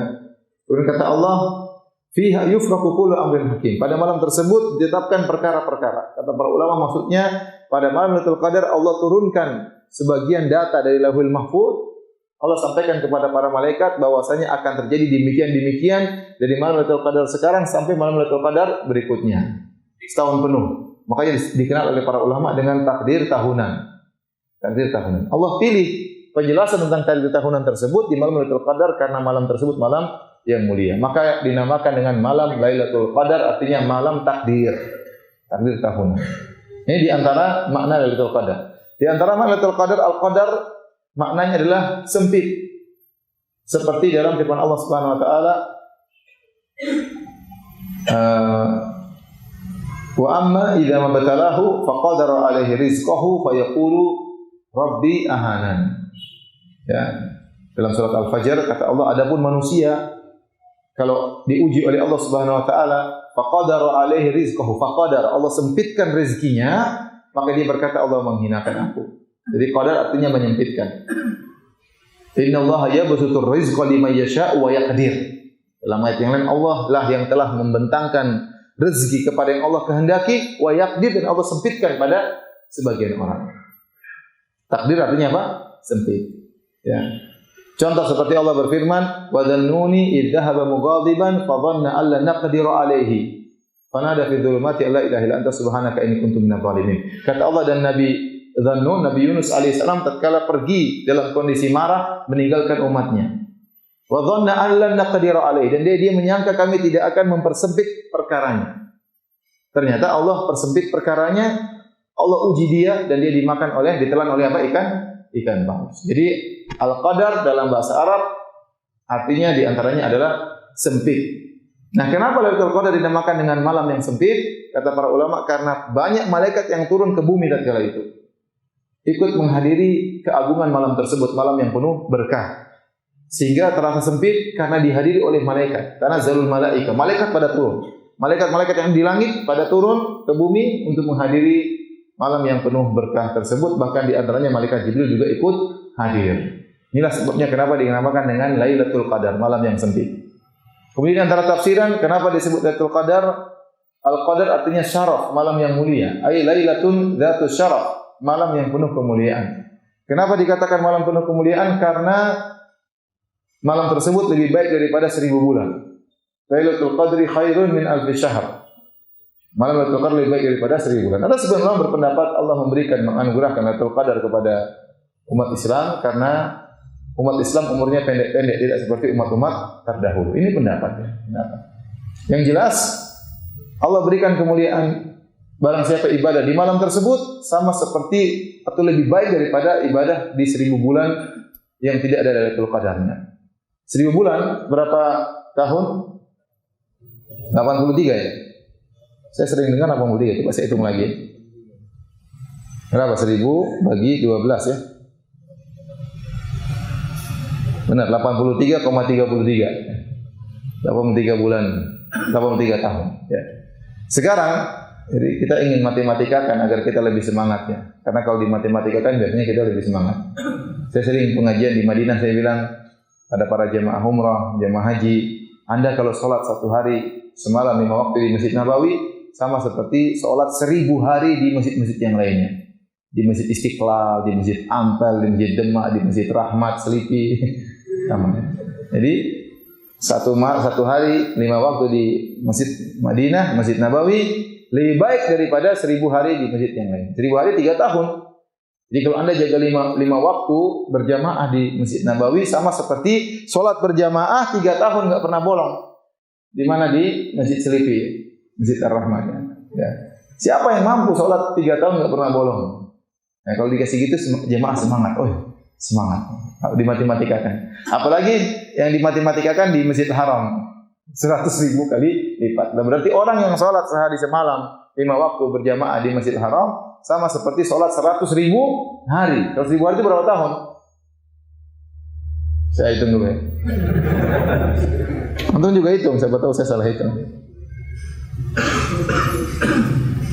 Kemudian kata Allah, fiha yufraqu kullu amrin hakim. Pada malam tersebut ditetapkan perkara-perkara. Kata para ulama maksudnya pada malam Lailatul Qadar Allah turunkan sebagian data dari Lauhul Mahfuz. Allah sampaikan kepada para malaikat bahwasanya akan terjadi demikian-demikian dari malam Lailatul Qadar sekarang sampai malam Lailatul Qadar berikutnya. Setahun penuh. Makanya dikenal oleh para ulama dengan takdir tahunan. Takdir tahunan. Allah pilih penjelasan tentang takdir tahunan tersebut di malam Lailatul Qadar karena malam tersebut malam yang mulia. Maka dinamakan dengan malam Lailatul Qadar, artinya malam takdir. Takdir tahunan. Ini di antara makna Lailatul Qadar. Di antara makna Lailatul Qadar, Al-Qadar maknanya adalah sempit. Seperti dalam firman Allah Subhanahu wa taala, wa amma idza mabtalahu faqadara alaihi rizqahu fayaqulu rabbi ahanan. Ya. Dalam surat Al-Fajr kata Allah, adapun manusia kalau diuji oleh Allah Subhanahu wa taala, faqadara alaihi rizqahu, faqadara, Allah sempitkan rezekinya, maka dia berkata Allah menghinakan aku. Jadi qadar artinya menyempitkan. Innallaha yabsutur rizqa liman yasha'u wa yaqdir. Dalam ayat yang lain Allah lah yang telah membentangkan rezeki kepada yang Allah kehendaki, wa yaqdir, dan Allah sempitkan pada sebagian orang. Takdir artinya apa? Sempit. Ya. Contoh seperti Allah berfirman, wa dhannuni idh dhahaba mughadiban fa dhanna an la naqdiru alaihi. Fanada fi dhulumati alla ilaha illa anta subhanaka inni kuntu minadh dhalimin. Kata Allah dan Nabi Dhannun, Nabi Yunus alaihissalam tatkala pergi dalam kondisi marah meninggalkan umatnya. Wa dhanna an lan naqdiru alaihi, dan dia menyangka kami tidak akan mempersempit perkaranya. Ternyata Allah persempit perkaranya, Allah uji dia dan dia ditelan oleh apa? Ikan paus. Jadi al-qadar dalam bahasa Arab artinya di antaranya adalah sempit. Nah, kenapa Lailatul Qadar dinamakan dengan malam yang sempit? Kata para ulama, karena banyak malaikat yang turun ke bumi tatkala itu, ikut menghadiri keagungan malam tersebut, malam yang penuh berkah. Sehingga terasa sempit karena dihadiri oleh malaikat. Tanazzalul malaika, malaikat pada turun. Malaikat-malaikat yang di langit pada turun ke bumi untuk menghadiri malam yang penuh berkah tersebut. Bahkan di antaranya malaikat Jibril juga ikut hadir. Inilah sebabnya kenapa dinamakan dengan Lailatul Qadar, malam yang sempit. Kemudian antara tafsiran kenapa disebut Lailatul Qadar, Al-Qadar artinya syaraf, malam yang mulia. Ai lailatun dzatus syaraf, malam yang penuh kemuliaan. Kenapa dikatakan malam penuh kemuliaan? Karena malam tersebut lebih baik daripada 1000 bulan. Lailatul Qadri khairun min alfi syahr. Malam Lailatul Qadar lebih baik daripada 1000 bulan. Ada sebagian orang berpendapat Allah menganugerahkan Lailatul Qadar kepada umat Islam karena umat Islam umurnya pendek-pendek, tidak seperti umat-umat terdahulu. Ini pendapatnya. Yang jelas Allah berikan kemuliaan barang siapa ibadah di malam tersebut sama seperti atau lebih baik daripada ibadah di 1000 bulan yang tidak ada Lailatul Qadarnya. 1000 bulan berapa tahun? 83 ya? Saya sering dengar 83, coba saya hitung lagi. Berapa? 1000 bagi 12 ya? Benar, 83,33. 83 bulan, 83 tahun. Ya. Sekarang Jadi kita ingin matematikakan agar kita lebih semangat ya. Karena kalau di matematikakan biasanya kita lebih semangat. Saya sering pengajian di Madinah, saya bilang ada para jemaah umrah, jemaah haji, Anda kalau sholat satu hari semalam 5 waktu di Masjid Nabawi sama seperti sholat 1000 hari di masjid-masjid yang lainnya. Di Masjid Istiqlal, di Masjid Ampel, di Masjid Demak, di Masjid Rahmat, Selipi. Jadi satu hari 5 waktu di Masjid Madinah, Masjid Nabawi lebih baik daripada 1000 hari di masjid yang lain. 1000 hari 3 tahun. Jadi kalau Anda jaga 5 waktu berjamaah di Masjid Nabawi sama seperti sholat berjamaah 3 tahun nggak pernah bolong. Di mana? Di Masjid Selipi, Masjid Ar-Rahman. Ya. Siapa yang mampu sholat 3 tahun nggak pernah bolong? Nah, kalau dikasih gitu jemaah semangat. Oh, semangat. Dimatematikkan. Apalagi yang dimatematikkan di Masjid Haram. 100.000 kali lipat. Dan berarti orang yang sholat sehari semalam 5 waktu berjamaah di Masjid Haram sama seperti sholat 100.000 hari. 100.000 hari itu berapa tahun? Saya hitung dulu ya. Antum juga hitung, siapa tahu saya salah hitung.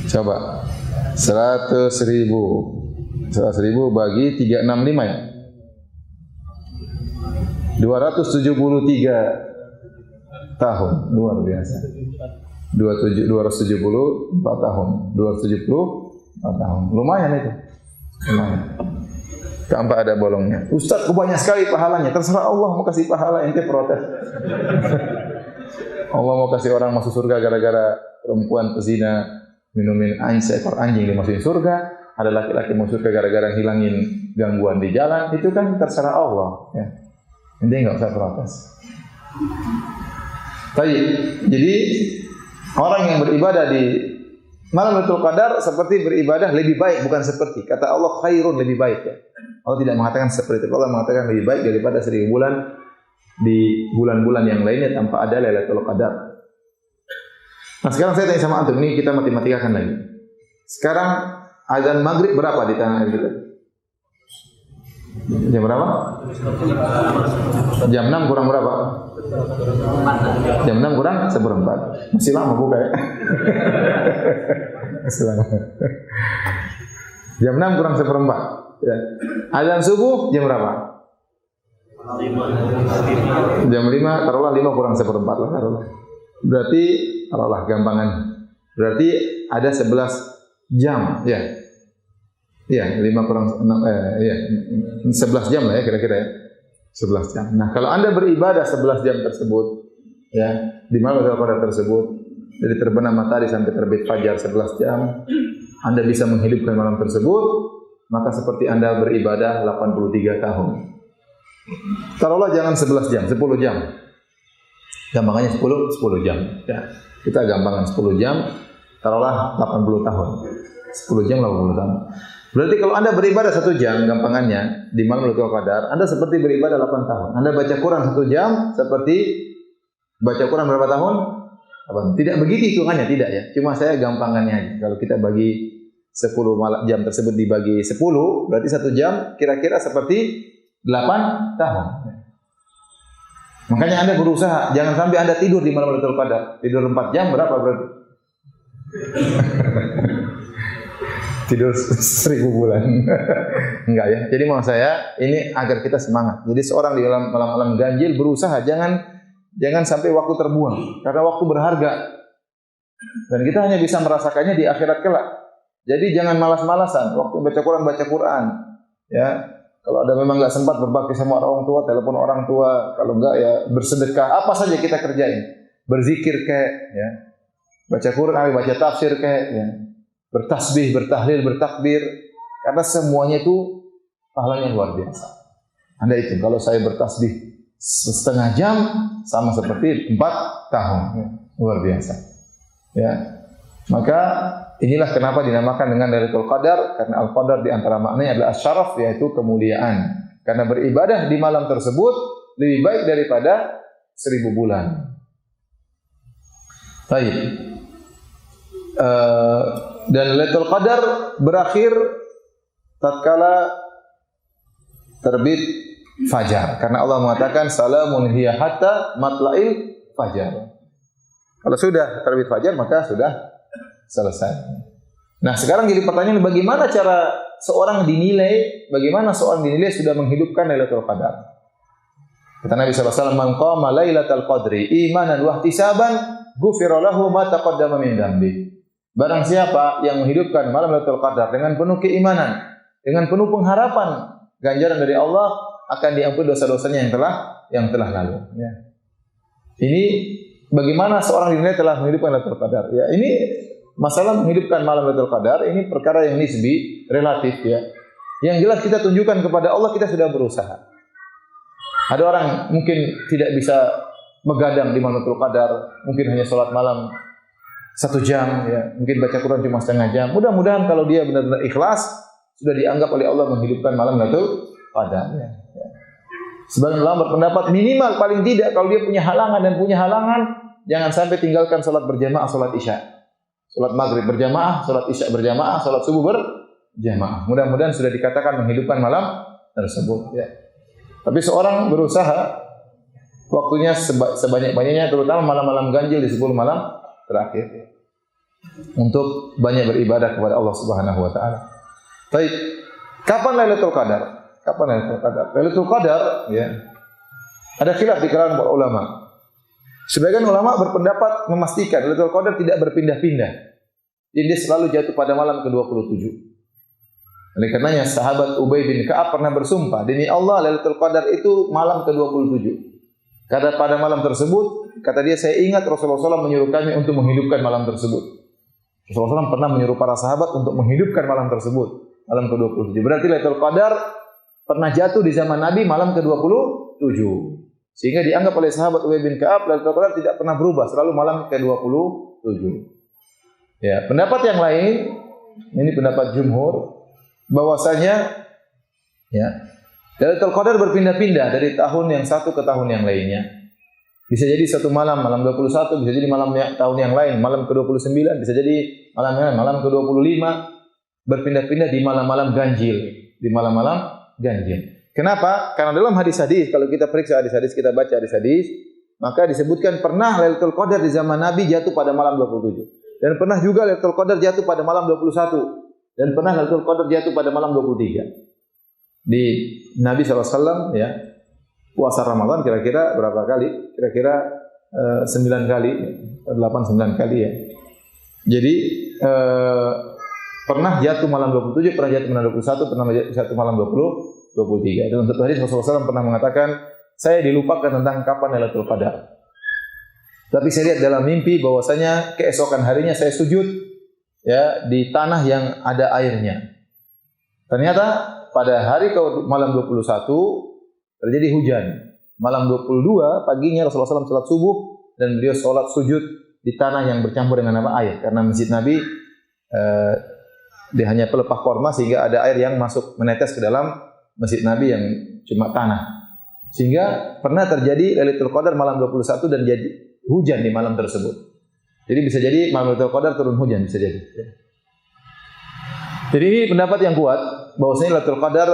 Coba 100.000 bagi 365 ya. 273 tahun, luar biasa. 274 tahun. 274 tahun. Lumayan itu. Lumayan. Tanpa ada bolongnya. Ustaz, banyak sekali pahalanya. Terserah Allah mau kasih pahala, ente protes. Allah mau kasih orang masuk surga gara-gara perempuan pezina minumin seekor anjing dimasukin surga. Ada laki-laki masuk surga gara-gara hilangin gangguan di jalan. Itu kan terserah Allah. Ya. Ente nggak usah protes. Jadi orang yang beribadah di malam Lailatul Qadar seperti beribadah lebih baik, bukan seperti. Kata Allah khairun, lebih baik ya. Allah tidak mengatakan seperti itu. Allah mengatakan lebih baik daripada 1000 bulan di bulan-bulan yang lainnya tanpa ada Lailatul Qadar. Nah, sekarang saya tanya sama antum, ini kita matematikakan lagi. Sekarang azan maghrib berapa di tanah air kita? Jam berapa? Jam 6 kurang berapa? Jam 6 kurang 1/4. Masih lama buka ya? Masih lama. Jam 6 kurang 1/4. Ya. Azan subuh jam berapa? Jam 5, taruhlah 5 kurang 1/4 lah taruhlah. Berarti taruhlah gampangan. Berarti ada 11 jam, ya. Iya, 5 kurang 6 iya. 11 jam lah ya kira-kira ya. 11 jam. Nah, kalau Anda beribadah 11 jam tersebut ya, di malam Lailatul Qadar tersebut dari terbenam matahari sampai terbit fajar 11 jam, Anda bisa menghidupkan malam tersebut, maka seperti Anda beribadah 83 tahun. Taruhlah jangan 11 jam, 10 jam. Gampangannya 10 jam. Ya. Kita gampangan 10 jam, taruhlah 80 tahun. 10 jam 80 tahun. Berarti kalau Anda beribadah 1 jam, gampangannya di malam Lailatul Qadar, Anda seperti beribadah 8 tahun. Anda baca Quran 1 jam seperti baca Quran berapa tahun? Tidak begitu hitungannya, tidak ya. Cuma saya gampangannya aja. Kalau kita bagi 10 jam tersebut dibagi 10, berarti 1 jam kira-kira seperti 8 tahun. Makanya Anda berusaha jangan sampai Anda tidur di malam Lailatul Qadar. Tidur 4 jam berapa berarti? Tidur 1000 bulan. Enggak ya. Jadi mau saya ini agar kita semangat. Jadi seorang di dalam malam-malam ganjil berusaha jangan sampai waktu terbuang karena waktu berharga. Dan kita hanya bisa merasakannya di akhirat kelak. Jadi jangan malas-malasan waktu baca Quran. Ya. Kalau ada memang enggak sempat berbakti sama orang tua, telepon orang tua, kalau enggak ya bersedekah, apa saja kita kerjain. Berzikir kayak ya. Baca Quran, baca tafsir kayak ya. Bertasbih, bertahlil, bertakbir, karena semuanya itu pahalanya luar biasa. Anda hitung, kalau saya bertasbih setengah jam sama seperti 4 tahun, ya, luar biasa. Ya, maka inilah kenapa dinamakan dengan Lailatul Qadar, karena Al-Qadar di antara maknanya adalah asyaraf, yaitu kemuliaan. Karena beribadah di malam tersebut lebih baik daripada 1000 bulan. Baik. Dan Lailatul Qadar berakhir tatkala terbit fajar, karena Allah mengatakan salamun hiya hatta matla'il fajar. Kalau sudah terbit fajar maka sudah selesai. Nah, sekarang jadi pertanyaan, bagaimana cara seorang dinilai, bagaimana seorang dinilai sudah menghidupkan Lailatul Qadar? Kata Nabi sallallahu alaihi wasallam, "Man qama Lailatul Qadri imanan wa ihtisaban, ghufira lahu ma taqaddama min dzambi." Barang siapa yang menghidupkan malam Lailatul Qadar dengan penuh keimanan, dengan penuh pengharapan ganjaran dari Allah, akan diampuni dosa-dosanya yang telah lalu. Ya. Ini bagaimana seorang dinilai telah menghidupkan Lailatul Qadar? Ya, ini masalah menghidupkan malam Lailatul Qadar ini perkara yang nisbi, relatif ya. Yang jelas kita tunjukkan kepada Allah kita sudah berusaha. Ada orang mungkin tidak bisa begadang di malam Lailatul Qadar, mungkin hanya sholat malam 1 jam ya, mungkin baca Quran cuma setengah jam. Mudah-mudahan kalau dia benar-benar ikhlas sudah dianggap oleh Allah menghidupkan malam Lailatul Qadar ya. Sebagian ulama berpendapat minimal paling tidak kalau dia punya halangan jangan sampai tinggalkan sholat berjamaah, sholat isya. Sholat maghrib berjamaah, sholat isya berjamaah, sholat subuh berjamaah. Mudah-mudahan sudah dikatakan menghidupkan malam tersebut ya. Tapi seorang berusaha waktunya sebanyak-banyaknya, terutama malam-malam ganjil di 10 malam terakhir untuk banyak beribadah kepada Allah Subhanahu wa taala. Baik, kapan Lailatul Qadar? Lailatul Qadar ya. Ada khilaf di kalangan para ulama. Sebagian ulama berpendapat memastikan Lailatul Qadar tidak berpindah-pindah. Jadi dia selalu jatuh pada malam ke-27. Oleh karenanya sahabat Ubay bin Ka'ab pernah bersumpah, demi Allah Lailatul Qadar itu malam ke-27. Kata pada malam tersebut, kata dia, saya ingat Rasulullah SAW menyuruh kami untuk menghidupkan malam tersebut. Rasulullah SAW pernah menyuruh para sahabat untuk menghidupkan malam tersebut, malam ke-27. Berarti Lailatul Qadar pernah jatuh di zaman Nabi malam ke-27. Sehingga dianggap oleh sahabat Ubay bin Ka'ab Lailatul Qadar tidak pernah berubah, selalu malam ke-27. Ya, pendapat yang lain, ini pendapat jumhur, bahwasanya ya, Lailatul Qadar berpindah-pindah dari tahun yang satu ke tahun yang lainnya. Bisa jadi satu malam 21, bisa jadi malam tahun yang lain, malam ke-29, bisa jadi malam ke-25, berpindah-pindah di malam-malam ganjil, Kenapa? Karena dalam hadis-hadis, kalau kita periksa hadis-hadis, kita baca hadis-hadis, maka disebutkan pernah Lailatul Qadar di zaman Nabi jatuh pada malam 27. Dan pernah juga Lailatul Qadar jatuh pada malam 21. Dan pernah Lailatul Qadar jatuh pada malam 23. Di Nabi SAW ya, puasa Ramadan kira-kira berapa kali? Kira-kira 9 kali, 8-9 kali ya. Jadi pernah jatuh malam 27, pernah jatuh malam 21, pernah jatuh malam 23. Dan untuk hadis Rasulullah SAW pernah mengatakan, saya dilupakan tentang kapan Lailatul Qadar. Tapi saya lihat dalam mimpi bahwasanya keesokan harinya saya sujud ya di tanah yang ada airnya. Ternyata pada hari malam 21 terjadi hujan. Malam 22 paginya Rasulullah SAW salat subuh dan beliau salat sujud di tanah yang bercampur dengan air. Karena masjid Nabi dia hanya pelepah korma sehingga ada air yang masuk menetes ke dalam masjid Nabi yang cuma tanah. Sehingga pernah terjadi Lailatul Qadar malam 21 dan jadi hujan di malam tersebut. Jadi bisa jadi malam Lailatul Qadar turun hujan, bisa jadi. Jadi ini pendapat yang kuat bahwasanya Lailatul Qadar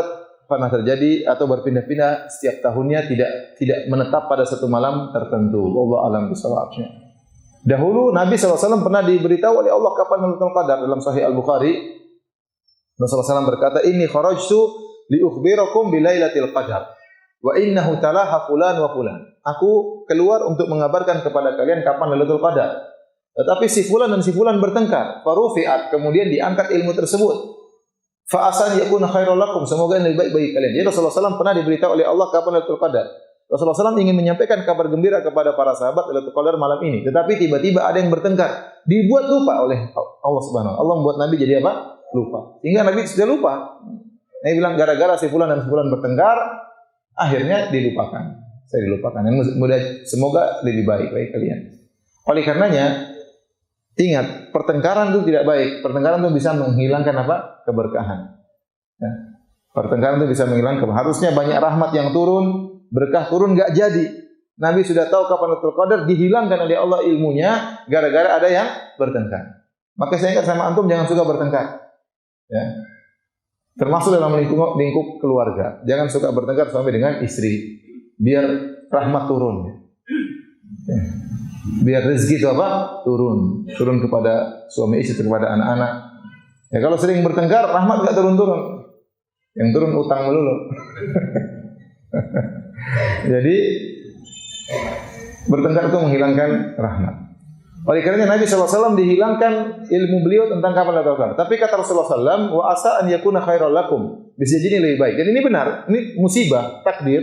pernah terjadi atau berpindah-pindah setiap tahunnya, tidak menetap pada satu malam tertentu. Wallahu a'lam bishawab. Dahulu Nabi SAW pernah diberitahu oleh Allah kapan Lailatul Qadar. Dalam Sahih Al-Bukhari Rasulullah SAW berkata, "Inni kharajtu li ukhbirakum bi Lailatul Qadar wa innahu talaha fulan wa fulan." Aku keluar untuk mengabarkan kepada kalian kapan Lailatul Qadar. Tetapi si fulan dan si fulan bertengkar. Farufi'at, kemudian diangkat ilmu tersebut. Fa asan yakuna khairul lakum, semoga yang lebih baik bagi kalian. Jadi Rasulullah SAW pernah diberitahu oleh Allah kapan Lailatul Qadar. Rasulullah SAW ingin menyampaikan kabar gembira kepada para sahabat Lailatul Qadar malam ini. Tetapi tiba-tiba ada yang bertengkar. Dibuat lupa oleh Allah Subhanahu wa taala. Allah membuat Nabi jadi apa? Lupa. Sehingga Nabi sudah lupa. Nabi bilang gara-gara si fulan dan si fulan bertengkar, akhirnya dilupakan. Saya dilupakan. Yang mudah semoga lebih baik bagi kalian. Oleh karenanya, ingat, pertengkaran itu tidak baik. Pertengkaran itu bisa menghilangkan apa? Keberkahan. Ya. Pertengkaran itu bisa menghilangkan. Harusnya banyak rahmat yang turun, berkah turun, enggak jadi. Nabi sudah tahu kapan Lailatul Qadar, dihilangkan oleh Allah ilmunya gara-gara ada yang bertengkar. Maka saya ingat sama antum, jangan suka bertengkar. Ya. Termasuk dalam lingkup keluarga. Jangan suka bertengkar suami dengan istri, biar rahmat turun. Ya. Biar rezeki itu apa? Turun kepada suami istri, kepada anak-anak. Ya kalau sering bertengkar, rahmat enggak turun-turun. Yang turun utang melulu. Jadi bertengkar itu menghilangkan rahmat. Oleh karenanya Nabi SAW dihilangkan ilmu beliau tentang kapan Lailatul Qadar. Tapi kata Rasulullah SAW, wa asa an yakuna khairal lakum. Bisa jadi lebih baik. Dan ini benar. Ini musibah, takdir.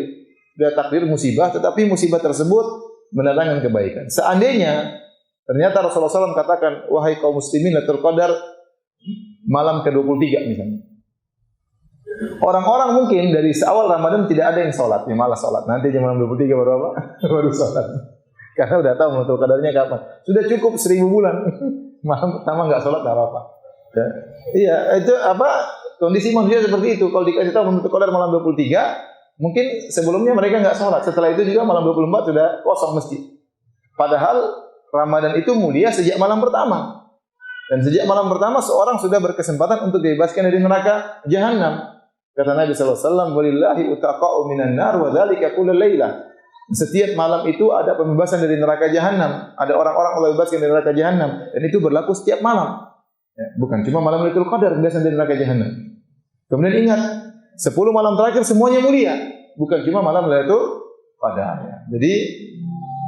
Dia takdir musibah, tetapi musibah tersebut mendatangkan kebaikan. Seandainya ternyata Rasulullah SAW katakan, wahai kaum muslimin, Lailatul Qadar malam ke-23 misalnya. Orang-orang mungkin dari awal Ramadan tidak ada yang sholat, ya malas sholat. Nanti jam malam 23 baru apa? Baru sholat. Karena udah tahu Lailatul Qadarnya kapan. Sudah cukup 1000 bulan. Malam pertama enggak sholat enggak apa-apa. Ya. Iya, itu apa? Kondisi manusia seperti itu. Kalau dikasih tahu Lailatul Qadar malam 23, mungkin sebelumnya mereka enggak sholat. Setelah itu juga malam 24 sudah kosong masjid. Padahal Ramadan itu mulia sejak malam pertama. Dan sejak malam pertama seorang sudah berkesempatan untuk dibebaskan dari neraka jahanam. Kata Nabi sallallahu alaihi wasallam, "Walillahi utaqa'u minan nar wa dzalika kullal lailah." Setiap malam itu ada pembebasan dari neraka jahanam. Ada orang-orang Allah bebaskan dari neraka jahanam, dan itu berlaku setiap malam. Ya, bukan cuma malam Lailatul Qadar pembebasan dari neraka jahanam. Kemudian ingat, 10 malam terakhir semuanya mulia, bukan cuma malam Lailatul Qadar. Ya. Jadi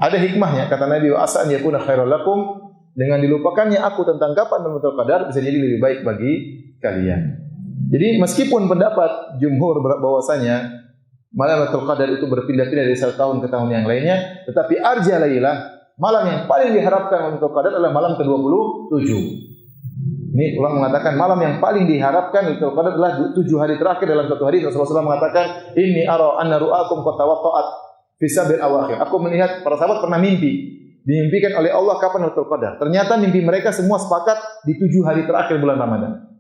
ada hikmahnya kata Nabi, wa asa an yakuna khairal lakum. Dengan dilupakannya aku tentang kapan Lailatul Qadar bisa jadi lebih baik bagi kalian. Jadi meskipun pendapat jumhur bahwasanya malam Lailatul Qadar itu berpindah-pindah dari satu tahun ke tahun yang lainnya, tetapi arja lailah, malam yang paling diharapkan Lailatul Qadar adalah malam ke-27. Ini ulama mengatakan malam yang paling diharapkan Lailatul Qadar adalah 7 hari terakhir dalam satu hari. Rasulullah SAW mengatakan, "Inni ara anna ru'akum qad tawaqqa'at fi sabil awakhir." Aku melihat para sahabat pernah dimimpikan oleh Allah kapan Lailatul Qadar. Ternyata mimpi mereka semua sepakat di 7 hari terakhir bulan Ramadan.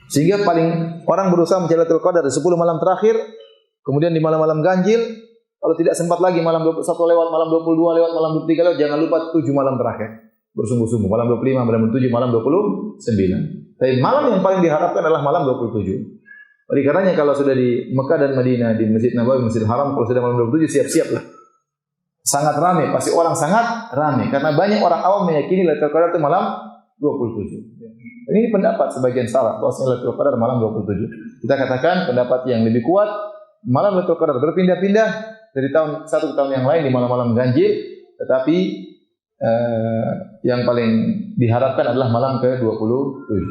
Sehingga paling orang berusaha mencari Lailatul Qadar di 10 malam terakhir, kemudian di malam-malam ganjil, kalau tidak sempat lagi malam 21 lewat, malam 22 lewat, malam 23 lewat, jangan lupa 7 malam terakhir. Bersungguh-sungguh, malam 25, malam 27, malam 29. Tapi malam yang paling diharapkan adalah malam 27. Oleh karenanya kalau sudah di Mekah dan Madinah, di Masjid Nabawi, Masjidil Haram, kalau sudah malam 27 siap-siaplah. Sangat ramai, pasti orang sangat ramai karena banyak orang awam meyakini Lailatul Qadar itu malam 27. Ini pendapat sebagian salaf bahwa Lailatul Qadar malam 27. Kita katakan pendapat yang lebih kuat, malam Lailatul Qadar berpindah-pindah dari tahun satu ke tahun yang lain di malam-malam ganjil, tetapi yang paling diharapkan adalah malam ke-27.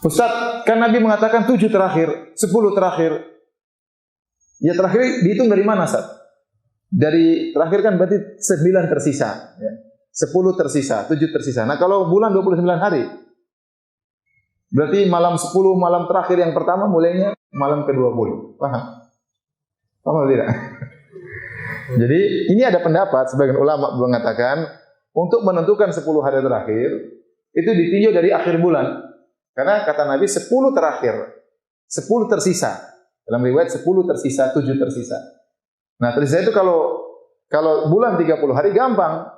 Ustaz, kan Nabi mengatakan 7 terakhir, 10 terakhir. Ya terakhir dihitung dari mana, Ustaz? Dari terakhir kan berarti 9 tersisa, ya. 10 tersisa, 7 tersisa. Nah, kalau bulan 29 hari, berarti malam 10 malam terakhir yang pertama mulainya malam ke-20. Paham? Paham atau tidak? Jadi, ini ada pendapat sebagian ulama mengatakan untuk menentukan 10 hari terakhir itu ditinjau dari akhir bulan. Karena kata Nabi 10 terakhir, 10 tersisa. Dalam riwayat 10 tersisa, 7 tersisa. Nah, tersisa itu kalau bulan 30 hari gampang.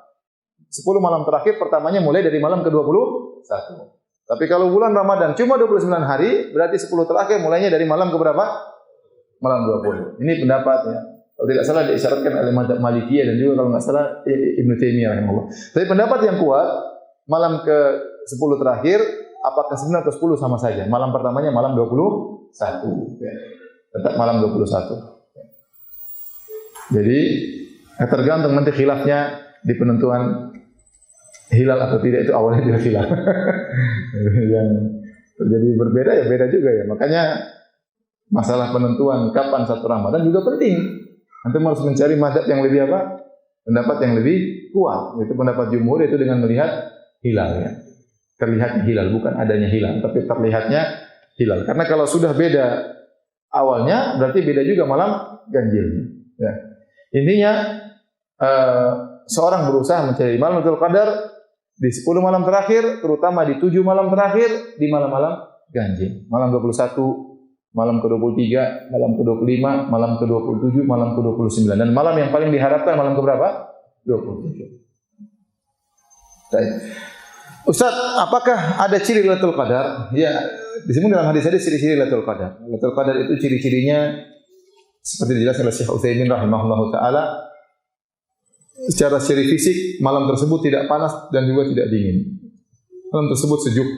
10 malam terakhir pertamanya mulai dari malam ke-21. Tapi kalau bulan Ramadan cuma 29 hari, berarti 10 terakhir mulainya dari malam ke berapa? Malam 20. Ini pendapatnya. Kalau tidak salah diisyaratkan oleh mazhab Malikiyah dan juga kalau enggak salah Ibnu Taimiyah rahimahullah. Tapi pendapat yang kuat, malam ke-10 terakhir apakah 9 atau 10 sama saja. Malam pertamanya malam 21. Ya. Tetap malam 21. Jadi tergantung nanti khilafnya di penentuan hilal atau tidak, itu awalnya juga hilal. Yang terjadi berbeda ya beda juga ya. Makanya masalah penentuan kapan satu Ramadan juga penting. Nanti harus mencari mazhab yang lebih apa? Pendapat yang lebih kuat. Itu pendapat jumhur, itu dengan melihat hilal ya. Terlihatnya hilal, bukan adanya hilal, tapi terlihatnya hilal. Karena kalau sudah beda awalnya, berarti beda juga malam ganjilnya. Ya. Intinya seorang berusaha mencari malam Lailatul Qadar di 10 malam terakhir, terutama di 7 malam terakhir, di malam-malam ganjil. Malam 21, malam ke-23, malam ke-25, malam ke-27, malam ke-29. Dan malam yang paling diharapkan malam ke-berapa? 27. Baik. Ustaz, apakah ada ciri Lailatul Qadar? Ya, disebut dalam hadis ada ciri-ciri Lailatul Qadar. Lailatul Qadar itu ciri-cirinya seperti dijelaskan oleh Syekh Utsaimin rahimahullahu taala. secara ciri fisik malam tersebut tidak panas dan juga tidak dingin. Malam tersebut sejuk.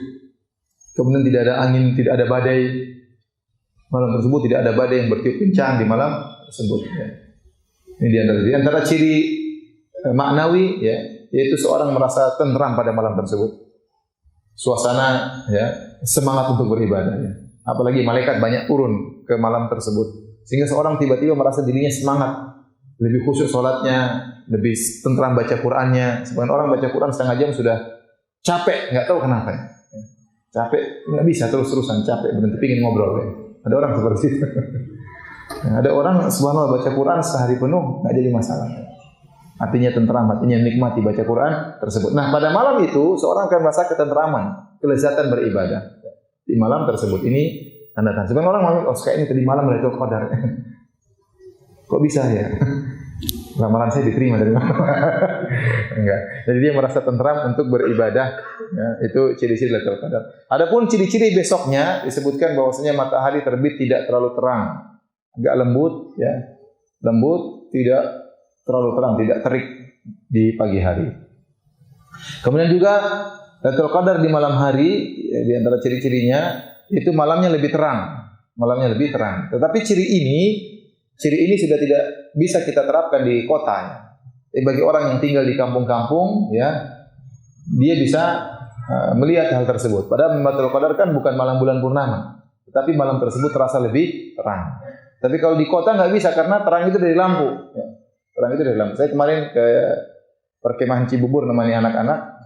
Kemudian tidak ada angin, tidak ada badai. Malam tersebut tidak ada badai yang bertiup kencang di malam tersebut. Ya. Ini di antara ciri maknawi, ya, yaitu seorang merasa tenteram pada malam tersebut. Suasana, ya, semangat untuk beribadah. Ya. Apalagi malaikat banyak turun ke malam tersebut, sehingga seorang tiba-tiba merasa dirinya semangat, lebih khusyuk sholatnya, lebih tenteram baca Qur'annya. Sebagian orang baca Qur'an setengah jam sudah capek, nggak tahu kenapa. Ya. Capek, nggak bisa terus-terusan capek, berhenti pingin ngobrol. Ya. Ada orang seperti itu. Ada orang subhanallah baca Quran sehari penuh nggak jadi masalah. Hatinya tenteram, hatinya nikmati baca Quran tersebut. Nah, pada malam itu seorang akan merasa ketenteraman, kelezatan beribadah di malam tersebut. Ini tanda-tanda. Sebenarnya orang malam, kayak ini tadi malam Lailatul Qadar. Kok bisa ya? Ramalan saya diterima dari mana? Enggak. Jadi dia merasa tenteram untuk beribadah. Ya, itu ciri-ciri Lailatul Qadar. Adapun ciri-ciri besoknya disebutkan bahwasanya matahari terbit tidak terlalu terang, agak lembut, ya, lembut, tidak terlalu terang, tidak terik di pagi hari. Kemudian juga Lailatul Qadar di malam hari, ya, di antara ciri-cirinya itu malamnya lebih terang, malamnya lebih terang. Tetapi ciri ini sudah tidak bisa kita terapkan di kota. Bagi orang yang tinggal di kampung-kampung, ya, dia bisa melihat hal tersebut. Padahal Lailatul Qadar kan bukan malam bulan purnama, tetapi malam tersebut terasa lebih terang. Tapi kalau di kota nggak bisa karena terang itu dari lampu. Ya. Terang itu dari lampu. Saya kemarin ke perkemahan Cibubur nemani anak-anak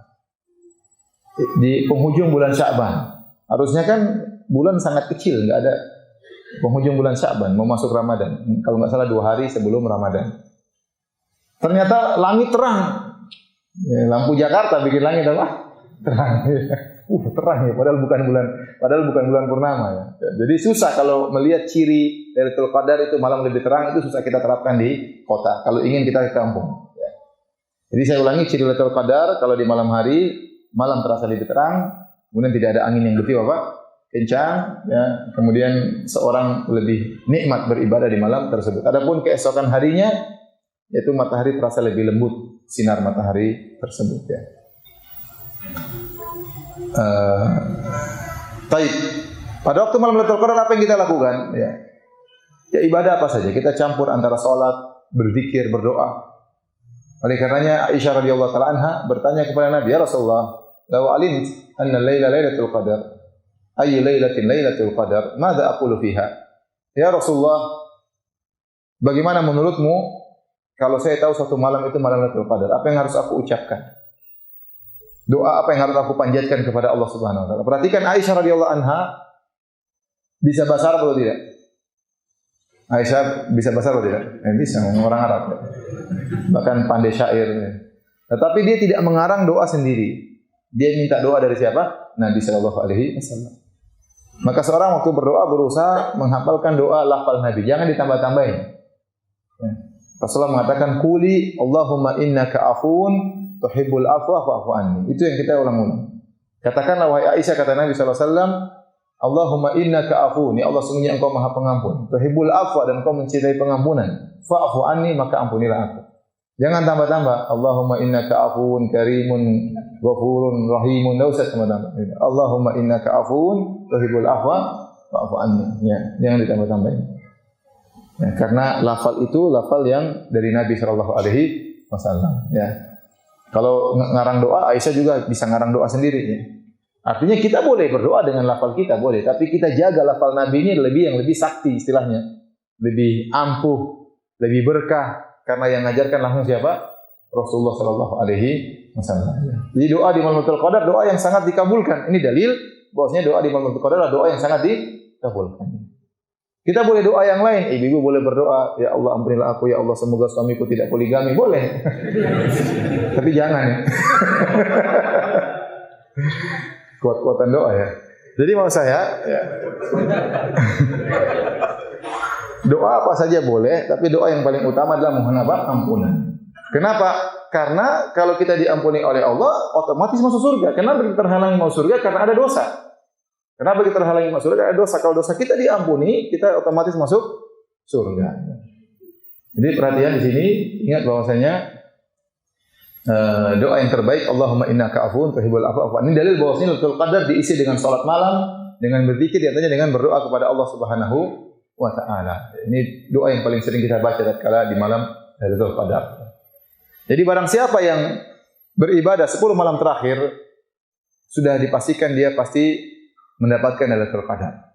di penghujung bulan Sya'ban. Harusnya kan bulan sangat kecil, nggak ada. Penghujung bulan Sya'ban mau masuk Ramadan. Kalau nggak salah 2 hari sebelum Ramadan. Ternyata langit terang. Ya, lampu Jakarta bikin langit apa? Terang. Terang ya, padahal bukan bulan purnama ya. Jadi susah kalau melihat ciri Lailatul Qadar itu malam lebih terang, itu susah kita terapkan di kota kalau ingin kita ke kampung ya. Jadi saya ulangi, ciri Lailatul Qadar kalau di malam hari, malam terasa lebih terang, kemudian tidak ada angin yang bertiup kencang ya, kemudian seorang lebih nikmat beribadah di malam tersebut. Adapun keesokan harinya, yaitu matahari terasa lebih lembut sinar matahari tersebut ya. Taib. Pada waktu malam Lailatul Qadar apa yang kita lakukan? Ya ibadah apa saja. Kita campur antara sholat, berzikir, berdoa. Oleh karenanya Aisyah radhiyallahu taala anha bertanya kepada Nabi, "Ya Rasulullah, law alim anna laila Lailatul Qadar, ayyu lailatin Lailatul Qadar, madza aqulu fiha?" Ya Rasulullah, bagaimana menurutmu kalau saya tahu suatu malam itu malam Lailatul Qadar, apa yang harus aku ucapkan? Doa apa yang harus aku panjatkan kepada Allah Subhanahu wa taala? Perhatikan Aisyah radhiyallahu anha bisa bahasa Arab atau tidak? Aisyah bisa bahasa Arab atau tidak? Bisa, orang Arab. Bahkan pandai syair. Tetapi dia tidak mengarang doa sendiri. Dia minta doa dari siapa? Nabi sallallahu alaihi wasallam. Maka seorang waktu berdoa berusaha menghafalkan doa lafal Nabi, jangan ditambah-tambahin. Rasulullah mengatakan, "Quli Allahumma innaka afuun tuhibbul afwa fa'fu anni." Itu yang kita ulang-ulang. Katakanlah wahai Aisyah, kata Nabi sallallahu alaihi wasallam, "Allahumma innaka afuun." Ya Allah, sungguhnya Engkau Maha Pengampun. Tuhibbul afwa, dan Engkau mencintai pengampunan. Fa'fu anni, maka ampunilah aku. Jangan tambah-tambah. Allahumma innaka afuun karimun ghafurun rahimun. Enggak usah tambah-tambah. Allahumma innaka afuun tuhibbul afwa fa'fu anni. Ya, jangan ditambah-tambahin. Ya, karena lafal itu lafal yang dari Nabi sallallahu alaihi wasallam, ya. Kalau ngarang doa, Aisyah juga bisa ngarang doa sendiri. Ya. Artinya kita boleh berdoa dengan lafal kita, boleh. Tapi kita jaga lafal Nabi ini yang lebih sakti istilahnya. Lebih ampuh, lebih berkah. Karena yang ngajarkan langsung siapa? Rasulullah sallallahu alaihi wasallam. Jadi doa di malam Lailatul Qadar, doa yang sangat dikabulkan. Ini dalil bahwasanya doa di malam Lailatul Qadar adalah doa yang sangat dikabulkan. Kita boleh doa yang lain. Ibu-ibu boleh berdoa, "Ya Allah, ampunilah aku, ya Allah, semoga suamiku tidak poligami." Boleh. Tapi jangan ya. Kuat-kuatan doa ya. Jadi mau saya ya. Doa apa saja boleh, tapi doa yang paling utama adalah mohon apa? Ampunan. Kenapa? Karena kalau kita diampuni oleh Allah, otomatis masuk surga. Kenapa kita terhalangi masuk surga? Karena ada dosa. Kenapa kita terhalangi masuk surga? Karena ada dosa. Kalau dosa kita diampuni, kita otomatis masuk surga. Jadi perhatian di sini, ingat bahwasanya doa yang terbaik, Allahumma innaka afuwun tuhibbul afwa. Ini dalil bahwasanya Lailatul Qadar diisi dengan salat malam, dengan berzikir, di antaranya dengan berdoa kepada Allah Subhanahu wa taala. Ini doa yang paling sering kita baca tatkala di malam Lailatul Qadar. Jadi barang siapa yang beribadah 10 malam terakhir, sudah dipastikan dia pasti mendapatkan Lailatul Qadar.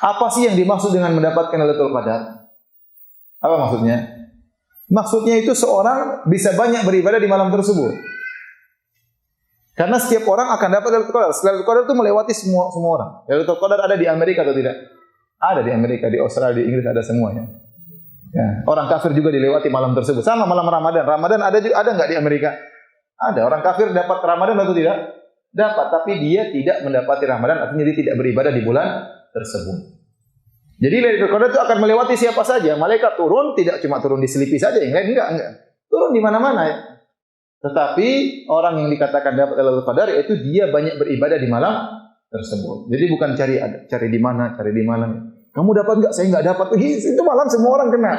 Apa sih yang dimaksud dengan mendapatkan Lailatul Qadar? Apa maksudnya? Maksudnya itu seorang bisa banyak beribadah di malam tersebut. Karena setiap orang akan dapat Lailatul Qadar. Lailatul Qadar itu melewati semua orang. Lailatul Qadar ada di Amerika atau tidak? Ada di Amerika, di Australia, di Inggris ada semuanya. Ya. Orang kafir juga dilewati malam tersebut. Sama malam Ramadan. Ramadan ada enggak di Amerika? Ada. Orang kafir dapat Ramadan atau tidak? Dapat, tapi dia tidak mendapati Ramadan, artinya dia tidak beribadah di bulan tersebut. Jadi Lailatul Qadar itu akan melewati siapa saja. Malaikat turun, tidak cuma turun di Selipi saja, yang lain enggak. Turun di mana-mana ya. Tetapi orang yang dikatakan dapat Lailatul Qadar yaitu dia banyak beribadah di malam tersebut. Jadi bukan cari di mana. Kamu dapat enggak? Saya enggak dapat. Itu malam semua orang kena.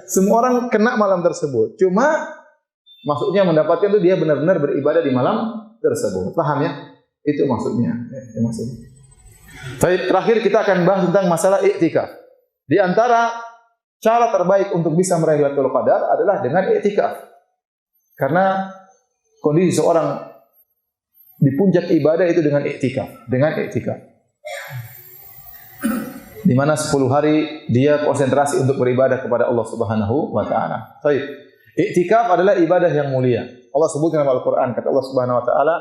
Semua orang kena malam tersebut. Cuma maksudnya mendapatkan itu dia benar-benar beribadah di malam tersebut. Paham ya? Itu maksudnya. Itu maksudnya. Baik, terakhir kita akan bahas tentang masalah iktikaf. Di antara cara terbaik untuk bisa meraih Lailatul Qadar adalah dengan iktikaf. Karena kondisi seorang di puncak ibadah itu dengan iktikaf. Di mana 10 hari dia konsentrasi untuk beribadah kepada Allah Subhanahu wa taala. Baik. Iktikaf adalah ibadah yang mulia. Allah sebutkan dalam Al-Qur'an, kata Allah Subhanahu wa taala,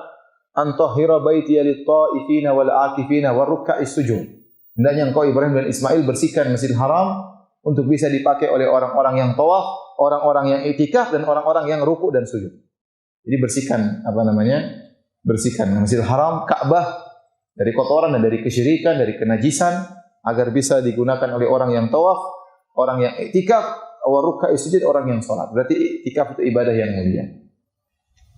"Antahhira baitiya lit-ta'ifina wal-'akifina war-ruk'a'is sujud." Hendaknya engkau Ibrahim dan Ismail bersihkan Masjidil Haram untuk bisa dipakai oleh orang-orang yang tawaf, orang-orang yang iktikaf dan orang-orang yang ruku' dan sujud. Jadi bersihkan bersihkan Masjidil Haram, Ka'bah dari kotoran dan dari kesyirikan, dari kenajisan agar bisa digunakan oleh orang yang tawaf, orang yang iktikaf, war-ruk'a'is sujud, orang yang salat. Berarti iktikaf itu ibadah yang mulia.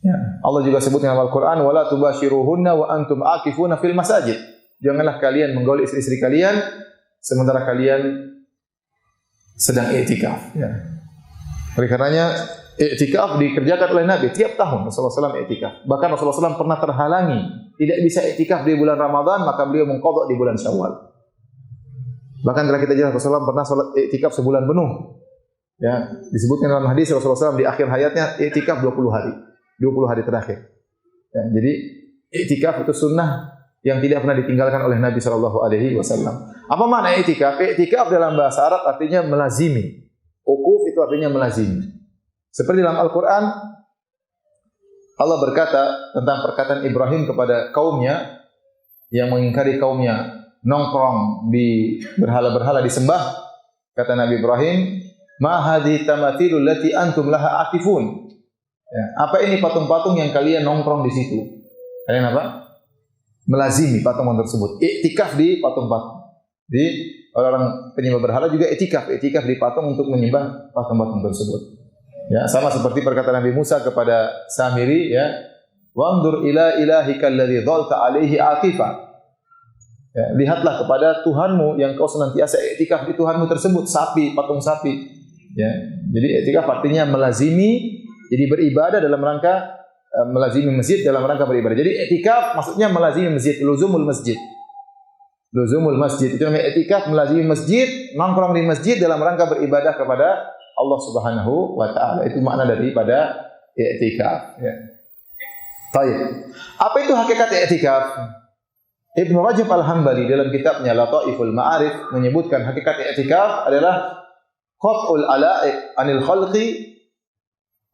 Ya. Allah juga sebut dalam Al-Quran, wala tubashiruhunna wa antum akifuna fil masajid. Janganlah kalian menggauli istri-istri kalian sementara kalian sedang iktikaf. Ya. Oleh karenanya iktikaf dikerjakan oleh Nabi tiap tahun. Rasulullah SAW iktikaf. Bahkan Rasulullah SAW pernah terhalangi tidak bisa iktikaf di bulan Ramadan, maka beliau mengqadha di bulan Syawal. Bahkan telah kita jelas Rasulullah SAW pernah salat iktikaf sebulan penuh. Ya, disebutkan dalam hadis Rasulullah SAW di akhir hayatnya iktikaf 20 hari. 20 hari terakhir. Ya, jadi iktikaf itu sunnah yang tidak pernah ditinggalkan oleh Nabi SAW. Apa makna iktikaf? Iktikaf dalam bahasa Arab artinya melazimi. Ukuf itu artinya melazimi. Seperti dalam Al-Quran, Allah berkata tentang perkataan Ibrahim kepada kaumnya yang mengingkari kaumnya nongkrong di berhala-berhala disembah. Kata Nabi Ibrahim, "Ma hadhihi tamathilul lati antum laha akifun." Ya, apa ini patung-patung yang kalian nongkrong di situ? Kalian apa? Melazimi patung tersebut. Iktikaf di patung-patung. Di orang penyembah berhala juga iktikaf di patung untuk menyembah patung-patung tersebut. Ya, sama seperti perkataan Nabi Musa kepada Samiri, ya, "Wanzur ila ilahikal ladzi dhalta alaihi aqifa." Ya, lihatlah kepada Tuhanmu yang kau senantiasa iktikaf di Tuhanmu tersebut, patung sapi. Ya, jadi iktikaf artinya melazimi. Jadi beribadah dalam rangka melazimi masjid dalam rangka beribadah. Jadi iktikaf maksudnya melazimi masjid, luzumul masjid. Luzumul masjid itu namanya iktikaf, melazimi masjid, nongkrong di masjid dalam rangka beribadah kepada Allah Subhanahu wa taala. Itu makna daripada iktikaf, ya. Baik. Apa itu hakikat iktikaf? Ibnu Rajab Al-Hambali dalam kitabnya Lataiful Ma'arif menyebutkan hakikat iktikaf adalah qat'ul ala'iq 'anil khalqi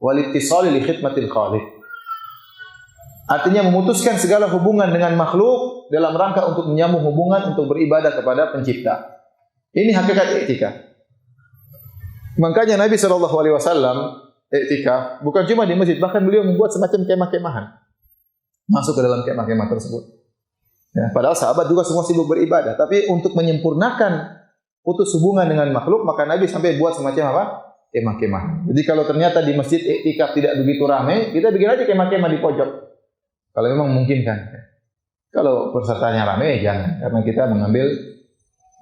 wal ittisali li khidmatil khaliq. Artinya memutuskan segala hubungan dengan makhluk dalam rangka untuk menyambung hubungan untuk beribadah kepada pencipta. Ini hakikat iktikaf. Makanya Nabi SAW iktikaf bukan cuma di masjid, bahkan beliau membuat semacam kemah-kemahan. Masuk ke dalam kemah-kemah tersebut. Ya, padahal sahabat juga semua sibuk beribadah, tapi untuk menyempurnakan putus hubungan dengan makhluk, maka Nabi sampai buat semacam apa? Kemah-kemah. Jadi kalau ternyata di masjid iktikaf tidak begitu ramai, kita bikin aja kemah-kemah di pojok. Kalau memang memungkinkan. Kalau pesertanya ramai, jangan. Karena kita mengambil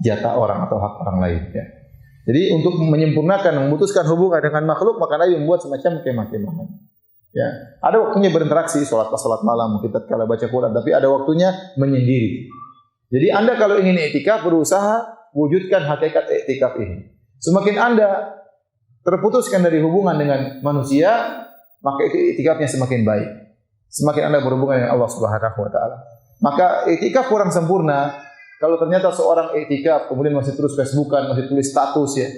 jatah orang atau hak orang lain. Ya. Jadi untuk menyempurnakan, memutuskan hubungan dengan makhluk, maka Nabi membuat semacam kemah-kemahan. Ya, ada waktunya berinteraksi, sholat pas sholat malam, kita kala baca Quran, tapi ada waktunya menyendiri. Jadi Anda kalau ingin i'tikaf berusaha wujudkan hakikat i'tikaf ini. Semakin Anda terputuskan dari hubungan dengan manusia, maka itu i'tikafnya semakin baik. Semakin Anda berhubungan dengan Allah Subhanahu wa taala. Maka i'tikaf kurang sempurna kalau ternyata seorang i'tikaf kemudian masih terus Facebookan, masih tulis status ya.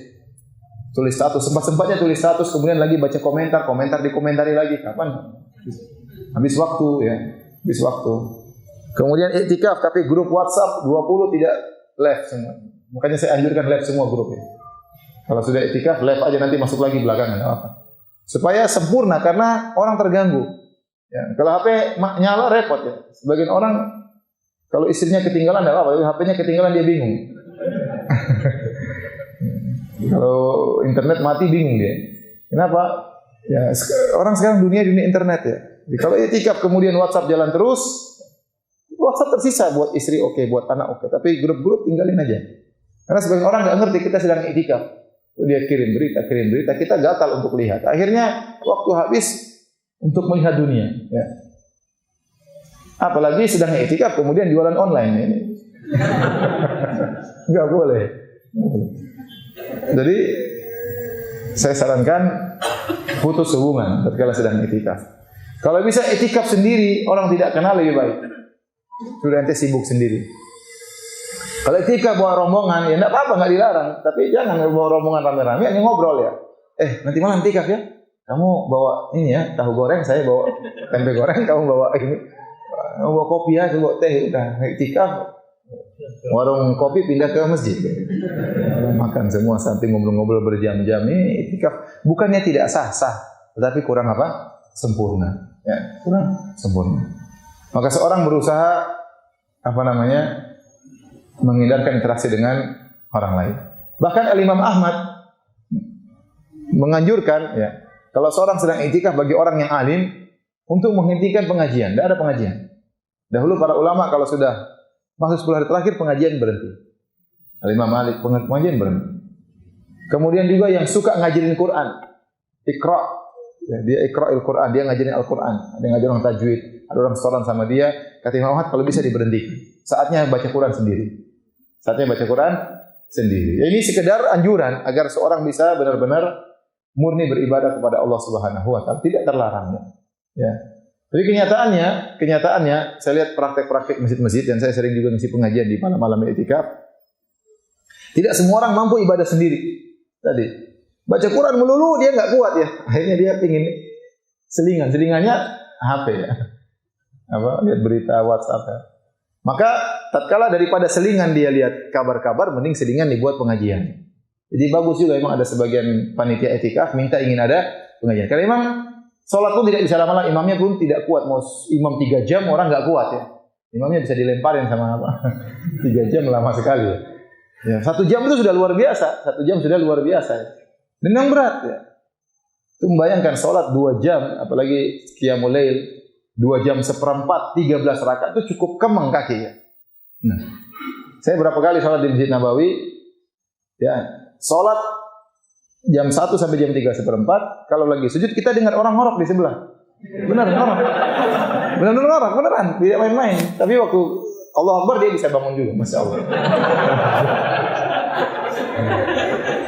Tulis status, sempat-sempatnya tulis status, kemudian lagi baca komentar dikomentari lagi. Kapan? Habis waktu ya, habis waktu. Kemudian i'tikaf tapi grup WhatsApp 20 tidak live semua. Makanya saya anjurkan live semua grup ya. Kalau sudah i'tikaf live aja, nanti masuk lagi belakangan apa. Supaya sempurna, karena orang terganggu. Ya, kalau HP nyala repot ya. Sebagian orang kalau istrinya ketinggalan enggak apa-apa, HP-nya ketinggalan dia bingung. Kalau internet mati bingung dia. Kenapa? Ya, orang sekarang dunia internet ya. Jadi, kalau i'tikaf kemudian WhatsApp jalan terus, WhatsApp tersisa buat istri oke, buat anak oke, tapi grup-grup tinggalin aja. Karena sebagian orang nggak ngerti kita sedang i'tikaf. Dia kirim berita, kita gatal untuk lihat. Akhirnya waktu habis untuk melihat dunia. Ya. Apalagi sedang i'tikaf kemudian jualan online ini. Nggak boleh. Jadi saya sarankan putus hubungan ketika sedang i'tikaf. Kalau bisa i'tikaf sendiri, orang tidak kenal lebih baik. Sudah ente sibuk sendiri. Kalau i'tikaf bawa rombongan, ya enggak apa-apa, enggak dilarang. Tapi jangan bawa rombongan rame-rame, hanya ngobrol ya. Nanti malam i'tikaf ya. Kamu bawa ini ya, tahu goreng, saya bawa tempe goreng, kamu bawa ini. Kamu bawa kopi ya, bawa teh, udah i'tikaf. Warung kopi pindah ke masjid. Makan semua sampai ngobrol-ngobrol berjam-jam. Ini i'tikaf bukannya tidak sah-sah, tetapi kurang apa? Sempurna. Ya, kurang sempurna. Maka seorang berusaha menghindarkan interaksi dengan orang lain. Bahkan Imam Ahmad menganjurkan ya, kalau seorang sedang i'tikaf bagi orang yang alim untuk menghentikan pengajian. Tidak ada pengajian. Dahulu para ulama kalau sudah masuk 10 hari terakhir pengajian berhenti. Imam Malik pengajian berhenti. Kemudian juga yang suka ngajarin Quran, Iqra, ya, dia Iqra'il Quran, dia ngajarin Al-Quran. Ada yang ngajarin orang tajwid, ada orang setoran sama dia. Kata Imam Ahmad kalau bisa diberhentikan. Saatnya baca Quran sendiri. Ya, ini sekedar anjuran agar seorang bisa benar-benar murni beribadah kepada Allah Subhanahu wa taala, tidak terlarang ya. Tapi kenyataannya saya lihat praktek-praktek masjid-masjid dan saya sering juga ngisi pengajian di malam-malam i'tikaf. Tidak semua orang mampu ibadah sendiri. Tadi baca Quran melulu dia enggak kuat ya. Akhirnya dia pingin selingannya HP ya. Lihat berita WhatsApp ya. Maka tatkala daripada selingan dia lihat kabar-kabar, mending selingan dibuat pengajian. Jadi bagus juga memang ada sebagian panitia i'tikaf minta ingin ada pengajian. Karena memang salat pun tidak bisa lama-lama, imamnya pun tidak kuat. Mau imam 3 jam orang enggak kuat ya. Imamnya bisa dilemparin sama 3 jam lama sekali ya. Ya, 1 jam itu sudah luar biasa. 1 jam sudah luar biasa. Dan yang berat ya. Itu membayangkan salat 2 jam, apalagi qiyamul lail 2 jam seperempat, 13 rakaat itu cukup kemeng kaki ya. Nah, saya berapa kali salat di Masjid Nabawi ya, salat jam 1 sampai jam 3 seperempat, kalau lagi sujud kita dengar orang ngorok di sebelah. Benar ngorok. Benar-benar ngorok, beneran, tidak main-main. Tapi waktu Allah Akbar dia bisa bangun juga, Masya Allah.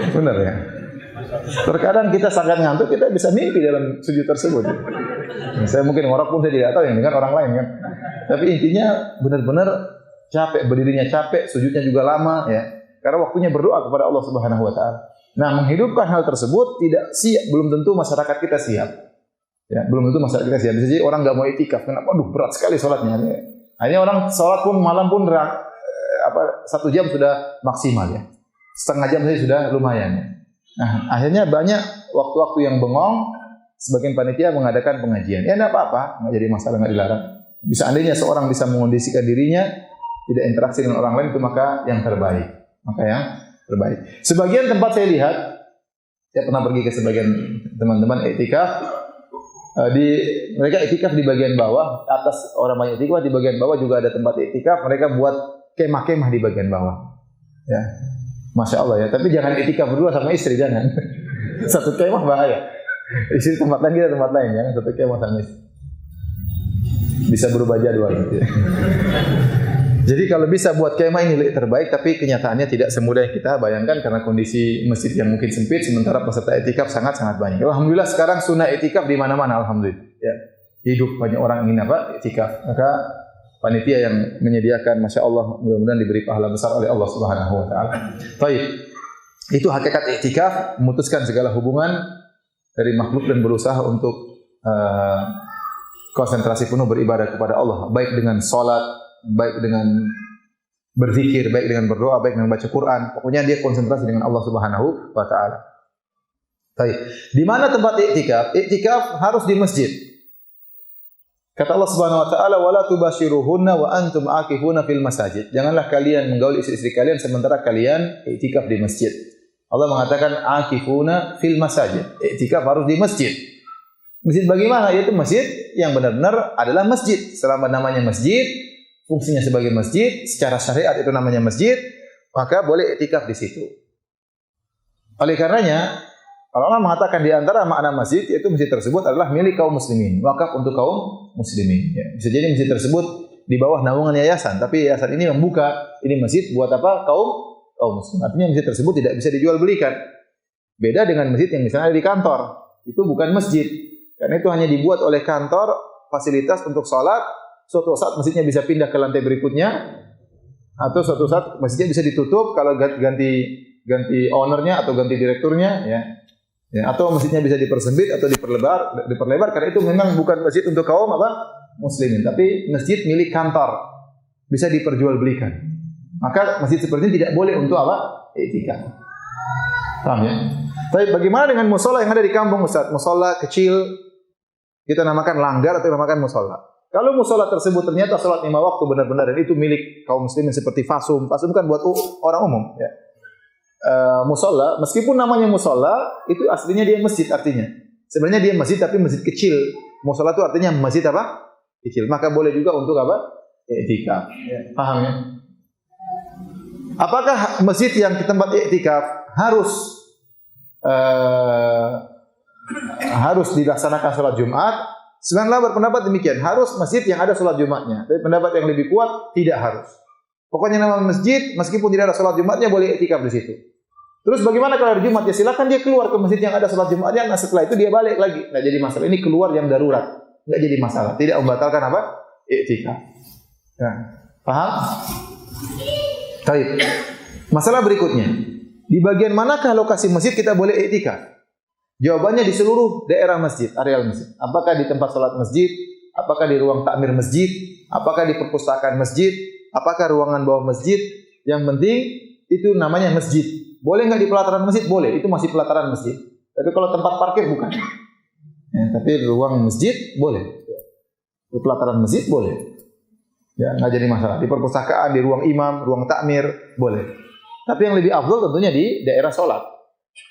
Benar ya. Terkadang kita sangat ngantuk, kita bisa mimpi dalam sujud tersebut. Saya mungkin ngorok pun saya tidak tahu, yang dengar orang lain kan. Tapi intinya benar-benar capek, berdirinya capek, sujudnya juga lama ya. Karena waktunya berdoa kepada Allah Subhanahu wa taala. Nah, menghidupkan hal tersebut tidak siap, belum tentu masyarakat kita siap. Ya, belum tentu masyarakat kita siap. Bisa jadi orang enggak mau i'tikaf, kenapa? Aduh, berat sekali salatnya. Akhirnya orang salat pun malam pun 1 jam sudah maksimal ya. Setengah jam saja sudah lumayan ya. Nah, akhirnya banyak waktu-waktu yang bengong, sebagian panitia mengadakan pengajian. Ya enggak apa-apa, enggak jadi masalah, enggak dilarang. Bisa andainya seorang bisa mengondisikan dirinya tidak interaksi dengan orang lain, itu maka yang terbaik. Sebagian tempat saya lihat, saya pernah pergi ke sebagian teman-teman i'tikaf, mereka i'tikaf di bagian bawah, atas orang banyak i'tikaf, di bagian bawah juga ada tempat i'tikaf, mereka buat kemah-kemah di bagian bawah. Ya. Masya Allah ya, tapi jangan i'tikaf berdua sama istri, jangan. Satu kemah bahaya. Istri tempat lain, kita tempat lain, jangan satu kemah sama istri. Bisa berubah jadwal gitu ya. Jadi kalau bisa buat kemah ini terbaik, tapi kenyataannya tidak semudah yang kita bayangkan karena kondisi masjid yang mungkin sempit, sementara peserta i'tikaf sangat-sangat banyak. Alhamdulillah sekarang sunnah i'tikaf di mana-mana, alhamdulillah. Ya. Hidup banyak orang ingin apa? I'tikaf. Maka panitia yang menyediakan, masya Allah, mudah-mudahan diberi pahala besar oleh Allah Subhanahu Wa Taala. Baik, itu hakikat i'tikaf, memutuskan segala hubungan dari makhluk dan berusaha untuk konsentrasi penuh beribadah kepada Allah, baik dengan salat, baik dengan berzikir, baik dengan berdoa, baik dengan baca Quran. Pokoknya dia konsentrasi dengan Allah Subhanahu wa taala. Baik. Di mana tempat i'tikaf? I'tikaf harus di masjid. Kata Allah Subhanahu wa taala, "Wala tubashiruhunna wa antum aakifuna fil masajid." Janganlah kalian menggauli istri-istri kalian sementara kalian i'tikaf di masjid. Allah mengatakan aakifuna fil masajid. I'tikaf harus di masjid. Masjid bagaimana? Yaitu masjid yang benar-benar adalah masjid. Selama namanya masjid, fungsinya sebagai masjid, secara syariat itu namanya masjid, maka boleh i'tikaf di situ. Oleh karenanya, Allah mengatakan di antara makna masjid, yaitu masjid tersebut adalah milik kaum muslimin, wakaf untuk kaum muslimin. Ya. Bisa jadi masjid tersebut di bawah naungan yayasan, tapi yayasan ini membuka ini masjid buat apa? Kaum muslim. Artinya masjid tersebut tidak bisa dijual belikan. Beda dengan masjid yang misalnya ada di kantor, itu bukan masjid, karena itu hanya dibuat oleh kantor fasilitas untuk sholat. Suatu saat masjidnya bisa pindah ke lantai berikutnya, atau suatu saat masjidnya bisa ditutup kalau ganti ownernya atau ganti direkturnya, ya. Atau masjidnya bisa dipersempit atau diperlebar karena itu memang bukan masjid untuk kaum apa? Muslimin, tapi masjid milik kantor, bisa diperjualbelikan. Maka masjid seperti ini tidak boleh untuk apa? I'tikaf. Paham ya? Tapi bagaimana dengan musola yang ada di kampung, Ustaz? Musola kecil kita namakan langgar atau namakan musola. Kalau musola tersebut ternyata salat 5 waktu benar-benar dan itu milik kaum muslimin seperti fasum kan buat orang umum, ya. Musola, meskipun namanya musola, itu aslinya dia masjid artinya. Sebenarnya dia masjid tapi masjid kecil. Musola itu artinya masjid apa? Kecil. Maka boleh juga untuk apa? I'tikaf. Ya. Paham ya? Apakah masjid yang di tempat i'tikaf harus dilaksanakan salat Jumat? Sebenarnya berpendapat demikian, harus masjid yang ada salat Jumatnya. Tapi pendapat yang lebih kuat tidak harus. Pokoknya nama masjid meskipun tidak ada salat Jumatnya boleh i'tikaf di situ. Terus bagaimana kalau ada Jumat? Ya silakan dia keluar ke masjid yang ada salat Jumatnya. Nah setelah itu dia balik lagi. Nggak jadi masalah. Ini keluar yang darurat. Nggak jadi masalah. Tidak membatalkan apa? I'tikaf. Nah, paham? Baik. Masalah berikutnya. Di bagian manakah lokasi masjid kita boleh i'tikaf? Jawabannya di seluruh daerah masjid, areal masjid. Apakah di tempat salat masjid? Apakah di ruang takmir masjid? Apakah di perpustakaan masjid? Apakah ruangan bawah masjid? Yang penting itu namanya masjid. Boleh nggak di pelataran masjid? Boleh, itu masih pelataran masjid. Tapi kalau tempat parkir bukan. Ya, tapi ruang masjid boleh. Di pelataran masjid boleh. Ya, nggak jadi masalah. Di perpustakaan, di ruang imam, ruang takmir boleh. Tapi yang lebih afdal tentunya di daerah salat.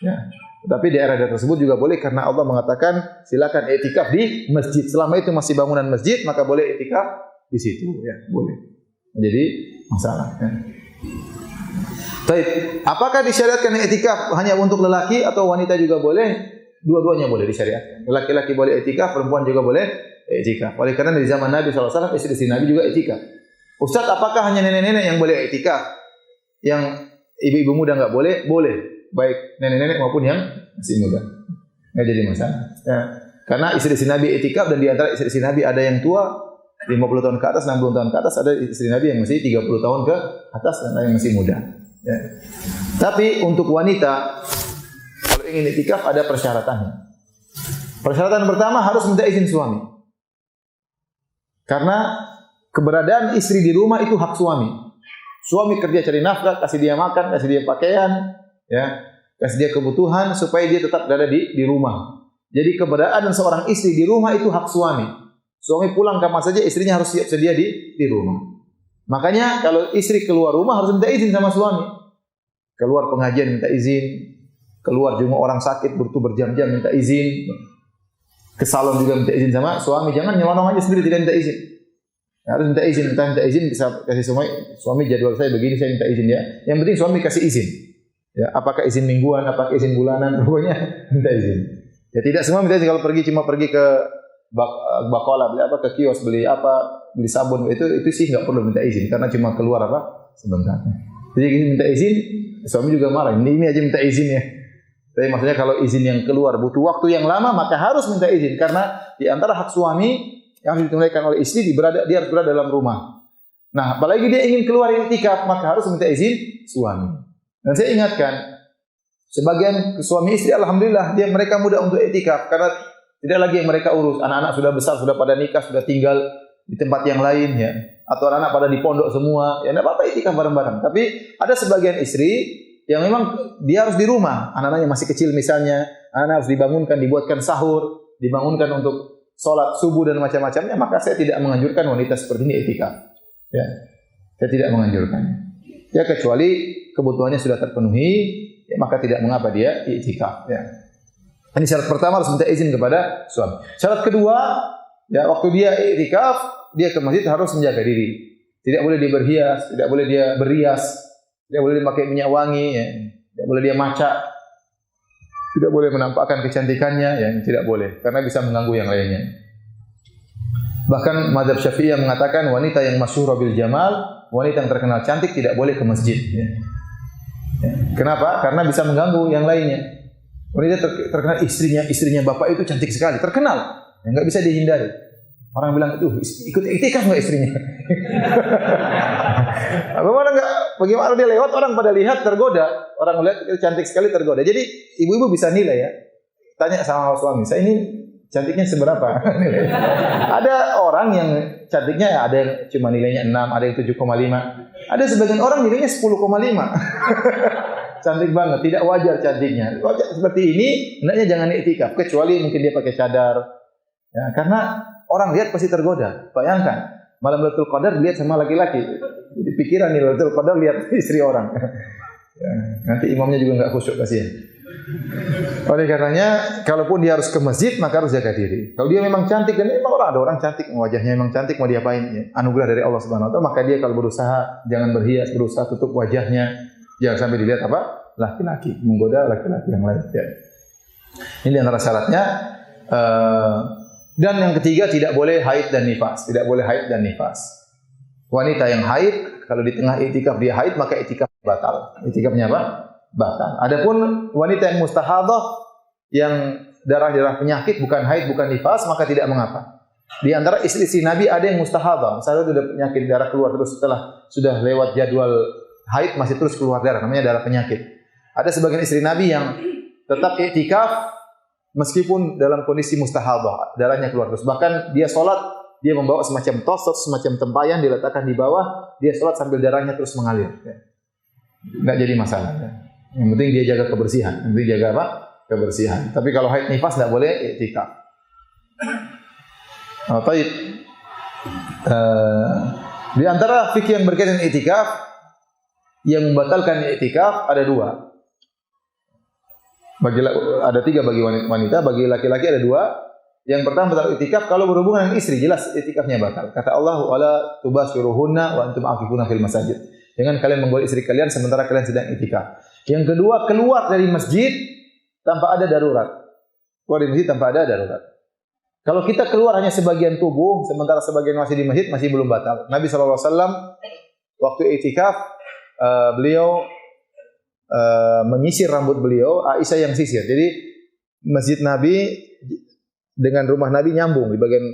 Ya. Tetapi daerah-daerah tersebut juga boleh karena Allah mengatakan silakan i'tikaf di masjid. Selama itu masih bangunan masjid, maka boleh i'tikaf di situ, ya, boleh. Jadi masalah. Ya. Baik, apakah disyariatkan i'tikaf hanya untuk lelaki atau wanita juga boleh? Dua-duanya boleh disyariatkan. Laki-laki boleh i'tikaf, perempuan juga boleh i'tikaf. Oleh karena di zaman Nabi SAW, istri Nabi juga i'tikaf. Ustaz, apakah hanya nenek-nenek yang boleh i'tikaf? Yang ibu-ibu muda enggak boleh? Boleh. Baik nenek-nenek maupun yang masih muda. Enggak jadi masalah. Ya. Karena istri Nabi i'tikaf dan di antara istri Nabi ada yang tua 50 tahun ke atas, 60 tahun ke atas, ada istri Nabi yang masih 30 tahun ke atas dan ada yang masih muda. Ya. Tapi untuk wanita kalau ingin i'tikaf ada persyaratannya. Persyaratan pertama harus minta izin suami. Karena keberadaan istri di rumah itu hak suami. Suami kerja cari nafkah, kasih dia makan, kasih dia pakaian, ya, kasih dia kebutuhan supaya dia tetap berada di rumah. Jadi keberadaan seorang istri di rumah itu hak suami. Suami pulang kapan saja istrinya harus siap sedia di rumah. Makanya kalau istri keluar rumah harus minta izin sama suami. Keluar pengajian minta izin, keluar jenguk orang sakit butuh berjam-jam minta izin. Ke salon juga minta izin sama suami. Jangan nyelonong aja sendiri tidak minta izin. Harus minta izin bisa kasih suami jadwal saya begini, saya minta izin ya. Yang penting suami kasih izin. Ya, apakah izin mingguan, apakah izin bulanan, pokoknya minta izin. Ya tidak semua minta izin. Kalau cuma pergi ke bakola beli apa, ke kios beli apa, beli sabun, itu sih nggak perlu minta izin karena cuma keluar apa sebentar. Jadi minta izin, suami juga marah. Ini aja minta izin ya. Tapi maksudnya kalau izin yang keluar butuh waktu yang lama, maka harus minta izin karena di antara hak suami yang harus ditunaikan oleh istri dia harus berada dalam rumah. Nah, apalagi dia ingin keluar iktikaf, maka harus minta izin suami. Dan saya ingatkan, sebagian suami istri alhamdulillah mereka mudah untuk iktikaf karena tidak lagi yang mereka urus. Anak-anak sudah besar, sudah pada nikah, sudah tinggal di tempat yang lain ya. Atau anak-anak pada di pondok semua. Ya enggak apa-apa iktikaf bareng-bareng. Tapi ada sebagian istri yang memang dia harus di rumah. Anak-anaknya masih kecil misalnya, anak harus dibangunkan, dibuatkan sahur, dibangunkan untuk sholat subuh dan macam-macamnya, maka saya tidak menganjurkan wanita seperti ini iktikaf. Ya, saya tidak menganjurkan. Ya kecuali kebutuhannya sudah terpenuhi, ya, maka tidak mengapa dia iktikaf. Ya. Ini syarat pertama, harus minta izin kepada suami. Syarat kedua, ya waktu dia iktikaf, dia ke masjid harus menjaga diri. Tidak boleh dia berhias, tidak boleh dia berias, tidak boleh dia pakai minyak wangi, ya. Tidak boleh dia maca, tidak boleh menampakkan kecantikannya, ya tidak boleh, karena bisa mengganggu yang lainnya. Bahkan mazhab Syafi'iyah mengatakan wanita yang masyhur bil jamal, wanita yang terkenal cantik tidak boleh ke masjid. Ya. Ya. Kenapa? Karena bisa mengganggu yang lainnya. Wanita terkenal istrinya bapak itu cantik sekali, terkenal, nggak bisa dihindari. Orang bilang ikut iktikaf nggak istrinya? Bagaimana dia lewat orang pada lihat tergoda, orang melihat cantik sekali tergoda. Jadi ibu-ibu bisa nilai ya. Tanya sama suami, saya ini cantiknya seberapa? Ada orang yang cantiknya ada yang cuma nilainya 6, ada yang 7,5. Ada sebagian orang nilainya 10,5. Cantik banget, tidak wajar cantiknya. Wajar seperti ini, hendaknya jangan iktikaf kecuali mungkin dia pakai cadar. Ya, karena orang lihat pasti tergoda. Bayangkan, malam Lailatul Qadar lihat sama laki-laki. Jadi pikiran nih Lailatul Qadar lihat istri orang. Ya, nanti imamnya juga enggak khusyuk kasihan. Oleh karenanya, kalaupun dia harus ke masjid, maka harus jaga diri. Kalau dia memang cantik, dan memang ada orang cantik, wajahnya memang cantik, mau diapain? Ya, anugerah dari Allah Subhanahu Wa Taala. Maka dia kalau berusaha jangan berhias, berusaha tutup wajahnya, jangan sampai dilihat apa? Laki-laki, menggoda laki-laki yang lain. Ya. Ini antara syaratnya. Dan yang ketiga, tidak boleh haid dan nifas. Tidak boleh haid dan nifas. Wanita yang haid, kalau di tengah iktikaf dia haid, maka iktikaf batal. Iktikafnya apa? Batal. Adapun wanita yang mustahadah, yang darah-darah penyakit, bukan haid, bukan nifas, maka tidak mengapa. Di antara istri-istri Nabi ada yang mustahadah. Misalnya sudah penyakit darah keluar terus setelah sudah lewat jadwal haid masih terus keluar darah, namanya darah penyakit. Ada sebagian istri Nabi yang tetap iktikaf meskipun dalam kondisi mustahadah, darahnya keluar terus. Bahkan dia sholat, dia membawa semacam tosok, semacam tempayan diletakkan di bawah, dia sholat sambil darahnya terus mengalir. Enggak jadi masalah. Yang penting dia jaga kebersihan. Yang penting jaga apa? Kebersihan. Tapi kalau haid nifas tidak boleh iktikaf. Baik. Di antara fikih yang berkaitan dengan iktikaf, yang membatalkan iktikaf ada dua. Ada tiga bagi wanita, bagi laki-laki ada dua. Yang pertama batal iktikaf kalau berhubungan dengan istri, jelas iktikafnya batal. Kata Allah, "Wala tubashiruhunna wa antum aqifuna fil masajid." Jangan kalian menggoda istri kalian sementara kalian sedang iktikaf. Yang kedua, keluar dari masjid tanpa ada darurat. Keluar dari masjid tanpa ada darurat. Kalau kita keluar hanya sebagian tubuh, sementara sebagian masih di masjid, masih belum batal. Nabi SAW waktu iktikaf, beliau menyisir rambut beliau, Aisyah yang sisir. Jadi masjid Nabi dengan rumah Nabi nyambung di bagian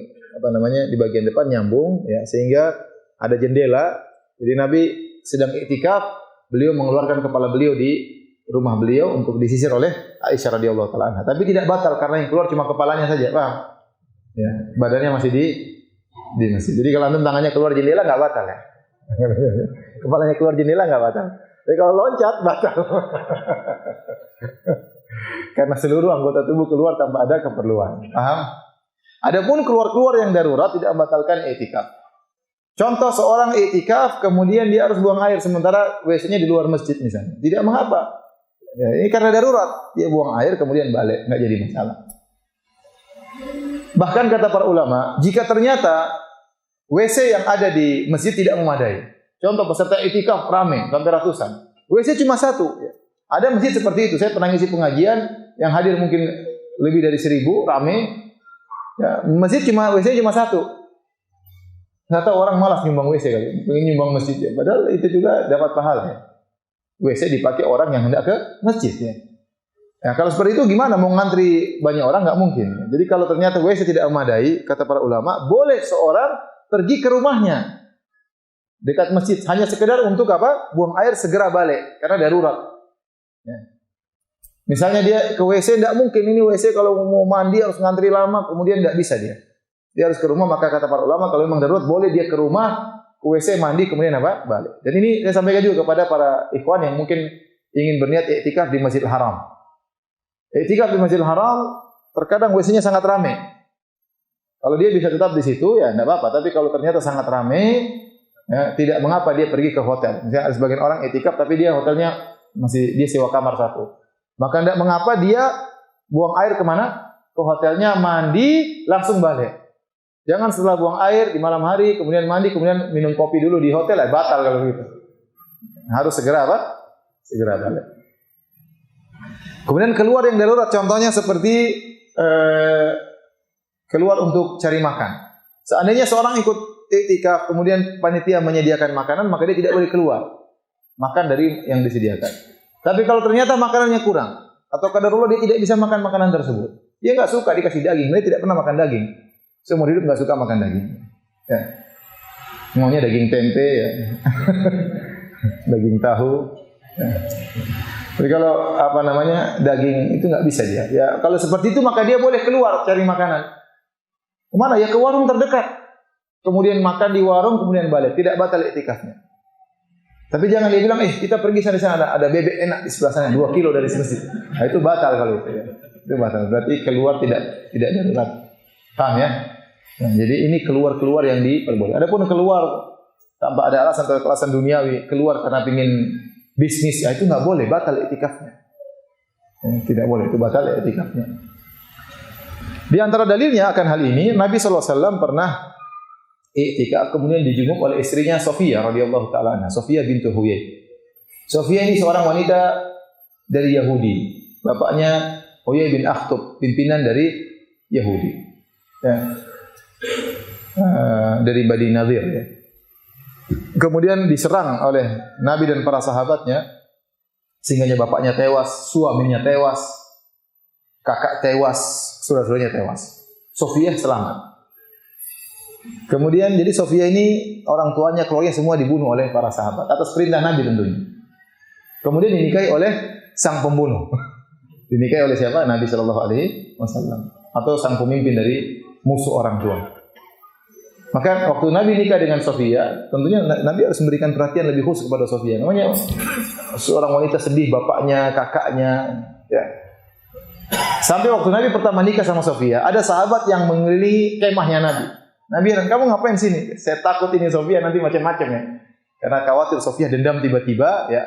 di bagian depan nyambung, ya, sehingga ada jendela. Jadi Nabi sedang iktikaf, beliau mengeluarkan kepala beliau di rumah beliau untuk disisir oleh Aisyah radhiyallahu taala anha. Tapi tidak batal karena yang keluar cuma kepalanya saja, paham? Ya, badannya masih di masjid. Jadi kalau antum tangannya keluar jendela enggak batal ya. Kepalanya keluar jendela enggak batal. Tapi kalau loncat batal. Karena seluruh anggota tubuh keluar tanpa ada keperluan. Paham? Adapun keluar-keluar yang darurat tidak membatalkan iktikaf. Contoh seorang iktikaf kemudian dia harus buang air sementara WC-nya di luar masjid misalnya. Tidak mengapa. Ya, ini karena darurat. Dia buang air kemudian balik, enggak jadi masalah. Bahkan kata para ulama, jika ternyata WC yang ada di masjid tidak memadai. Contoh peserta iktikaf ramai sampai ratusan. WC cuma satu. Ada masjid seperti itu. Saya pernah ngisi pengajian yang hadir mungkin lebih dari 1.000 rame. Ya, masjid WC cuma satu. Nggak tahu orang malas nyumbang WC kali, pengen nyumbang masjid. Ya. Padahal itu juga dapat pahala. Ya. WC dipakai orang yang hendak ke masjid. Ya. Nah, kalau seperti itu gimana? Mau ngantri banyak orang nggak mungkin. Jadi kalau ternyata WC tidak memadai, kata para ulama, boleh seorang pergi ke rumahnya dekat masjid hanya sekedar untuk apa? Buang air segera balik karena darurat. Ya. Misalnya dia ke WC, tidak mungkin ini WC kalau mau mandi harus ngantri lama, kemudian tidak bisa dia. Dia harus ke rumah, maka kata para ulama kalau memang darurat boleh dia ke rumah, ke WC mandi kemudian apa? Balik. Dan ini saya sampaikan juga kepada para ikhwan yang mungkin ingin berniat iktikaf di Masjidil Haram. Iktikaf di Masjidil Haram terkadang WC-nya sangat ramai. Kalau dia bisa tetap di situ ya tidak apa-apa, tapi kalau ternyata sangat ramai ya, tidak mengapa dia pergi ke hotel. Misalnya ada sebagian orang iktikaf tapi dia hotelnya masih dia sewa kamar satu. Maka tidak mengapa dia buang air kemana? Ke hotelnya, mandi, langsung balik. Jangan setelah buang air di malam hari, kemudian mandi, kemudian minum kopi dulu di hotel, batal kalau gitu. Harus segera apa? Segera balik. Kemudian keluar yang darurat, contohnya seperti keluar untuk cari makan. Seandainya seorang ikut iktikaf, kemudian panitia menyediakan makanan, maka dia tidak boleh keluar makan dari yang disediakan. Tapi kalau ternyata makanannya kurang atau kadarullah dia tidak bisa makan makanan tersebut, dia nggak suka dikasih daging, dia tidak pernah makan daging, seumur hidup nggak suka makan daging. Ya. Maunya daging tempe, ya. Daging tahu. Ya. Jadi kalau daging itu nggak bisa dia. Ya kalau seperti itu maka dia boleh keluar cari makanan. Kemana? Ya ke warung terdekat. Kemudian makan di warung, kemudian balik. Tidak batal iktikafnya. Tapi jangan dia bilang, kita pergi sana ada bebek enak di sebelah sana, 2 kilo dari masjid. Nah, itu batal kalau itu. Ya. Itu batal. Berarti keluar tidak darurat. Paham ya? Nah, jadi ini keluar yang diperbolehkan. Adapun keluar tanpa ada alasan atau alasan duniawi, keluar karena ingin bisnis, ya itu nggak boleh, batal iktikafnya. Tidak boleh, itu batal iktikafnya. Di antara dalilnya akan hal ini, Nabi SAW pernah iktikaf kemudian dijenguk oleh istrinya Sofia radhiyallahu taala anha, Sofia bintu Huyai. Sofia ini seorang wanita dari Yahudi. Bapaknya Huyai bin Akhtab, pimpinan dari Yahudi. Ya. Dari Bani Nadir ya. Kemudian diserang oleh Nabi dan para sahabatnya sehingga bapaknya tewas, suaminya tewas, kakak tewas, saudara-saudaranya tewas. Sofia selamat. Kemudian jadi Sofia ini orang tuanya, keluarganya semua dibunuh oleh para sahabat atas perintah Nabi tentunya. Kemudian dinikahi oleh sang pembunuh. Dinikahi oleh siapa? Nabi sallallahu alaihi wasallam atau sang pemimpin dari musuh orang tua. Maka waktu Nabi nikah dengan Sofia, tentunya Nabi harus memberikan perhatian lebih khusus kepada Sofia. Namanya seorang wanita sedih, bapaknya, kakaknya, ya. Sampai waktu Nabi pertama nikah sama Sofia, ada sahabat yang mengelilingi kemahnya Nabi. Nabi bilang, kamu ngapain sini? Saya takut ini Sofia nanti macam-macam ya. Karena khawatir Sofia dendam tiba-tiba, ya.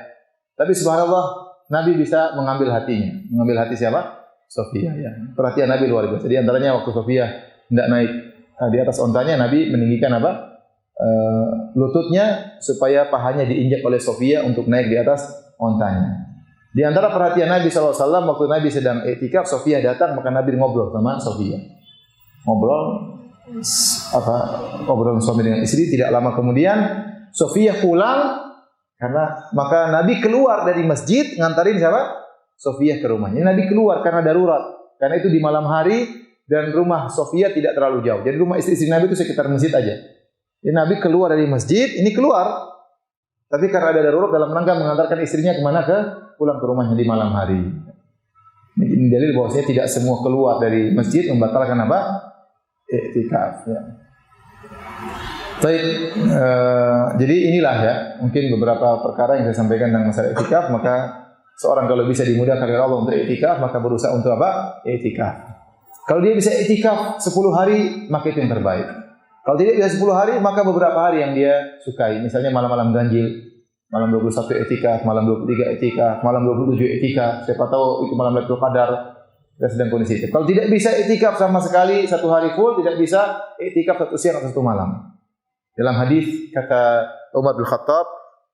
Tapi subhanallah, Nabi bisa mengambil hatinya. Mengambil hati siapa? Sofia. Ya. Perhatian Nabi luar biasa. Jadi antaranya waktu Sofia tidak naik di atas ontanya, Nabi meninggikan lututnya supaya pahanya diinjak oleh Sofia untuk naik di atas ontanya. Di antara perhatian Nabi SAW waktu Nabi sedang iktikaf, Sofia datang, maka Nabi ngobrol sama Sofia. Ngobrol suami dengan istri. Tidak lama kemudian Sofia pulang maka Nabi keluar dari masjid ngantarin siapa? Sofia ke rumahnya. Nabi keluar karena darurat. Karena itu di malam hari dan rumah Sofia tidak terlalu jauh. Jadi rumah istri-istri Nabi itu sekitar masjid aja. Jadi Nabi keluar dari masjid, ini keluar. Tapi karena ada darurat dalam rangka mengantarkan istrinya kemana? Pulang ke rumahnya di malam hari. Ini dalil bahwasanya tidak semua keluar dari masjid membatalkan apa? Iktikaf. Ya. Baik, jadi inilah ya mungkin beberapa perkara yang saya sampaikan tentang masalah iktikaf. Maka seorang kalau bisa dimudahkan oleh Allah untuk iktikaf, maka berusaha untuk apa? Iktikaf. Kalau dia bisa iktikaf 10 hari, maka itu yang terbaik. Kalau tidak bisa 10 hari, maka beberapa hari yang dia sukai. Misalnya malam-malam ganjil, malam 21 iktikaf, malam 23 iktikaf, malam 27 iktikaf. Siapa tahu itu malam Lailatul Qadar, kita sedang kondisi itu. Kalau tidak bisa iktikaf sama sekali 1 hari full, tidak bisa iktikaf 1 siang atau 1 malam. Dalam hadis kata Umar bin Khattab,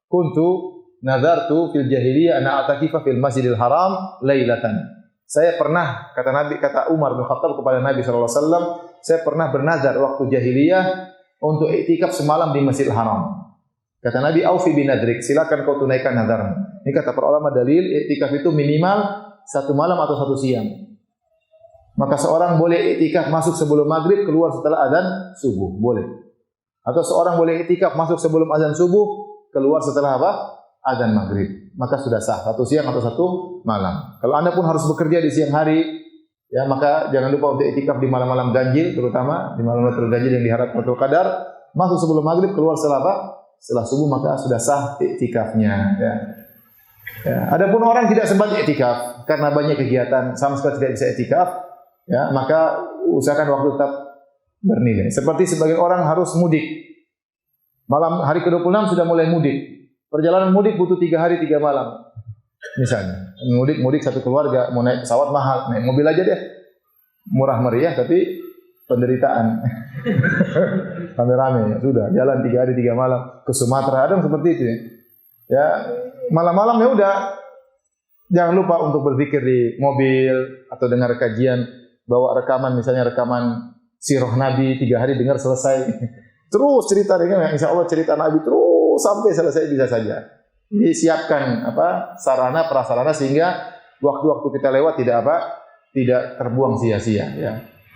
"Kuntu nadartu fil jahiliyah ana atakifa fil Masjidil Haram lailatan." Saya pernah, kata Umar bin Khattab kepada Nabi SAW, saya pernah bernazar waktu jahiliyah untuk iktikaf semalam di Masjidil Haram. Kata Nabi, aufi binadrik, silakan kau tunaikan nazarmu. Ini kata para ulama dalil, iktikaf itu minimal 1 malam atau 1 siang. Maka seorang boleh iktikaf masuk sebelum maghrib, keluar setelah azan subuh, boleh. Atau seorang boleh iktikaf masuk sebelum azan subuh, keluar setelah apa? Azan maghrib. Maka sudah sah, 1 siang atau 1 malam. Kalau Anda pun harus bekerja di siang hari, ya maka jangan lupa untuk iktikaf di malam-malam ganjil, terutama di malam-malam terganjil yang diharapkan Lailatul Qadar. Masuk sebelum maghrib, keluar setelah apa? Setelah subuh, maka sudah sah iktikafnya. Ya. Ya. Adapun orang tidak sempat iktikaf karena banyak kegiatan, sama sekali tidak bisa iktikaf, ya maka usahakan waktu tetap bernilai. Seperti sebagian orang harus mudik. Malam hari ke-26 sudah mulai mudik. Perjalanan mudik butuh 3 hari 3 malam. Misalnya, mudik satu keluarga, mau naik pesawat mahal, naik mobil aja deh. Murah meriah tapi penderitaan. Rame-rame ya, sudah jalan 3 hari 3 malam ke Sumatera, ada yang seperti itu ya. Ya, malam-malam ya udah. Jangan lupa untuk berzikir di mobil atau dengar kajian, bawa rekaman, misalnya rekaman sirah Nabi 3 hari dengar selesai. Terus cerita dengan insya Allah cerita Nabi terus sampai selesai bisa saja. Jadi siapkan sarana prasarana sehingga waktu-waktu kita lewat tidak terbuang sia-sia. Ya.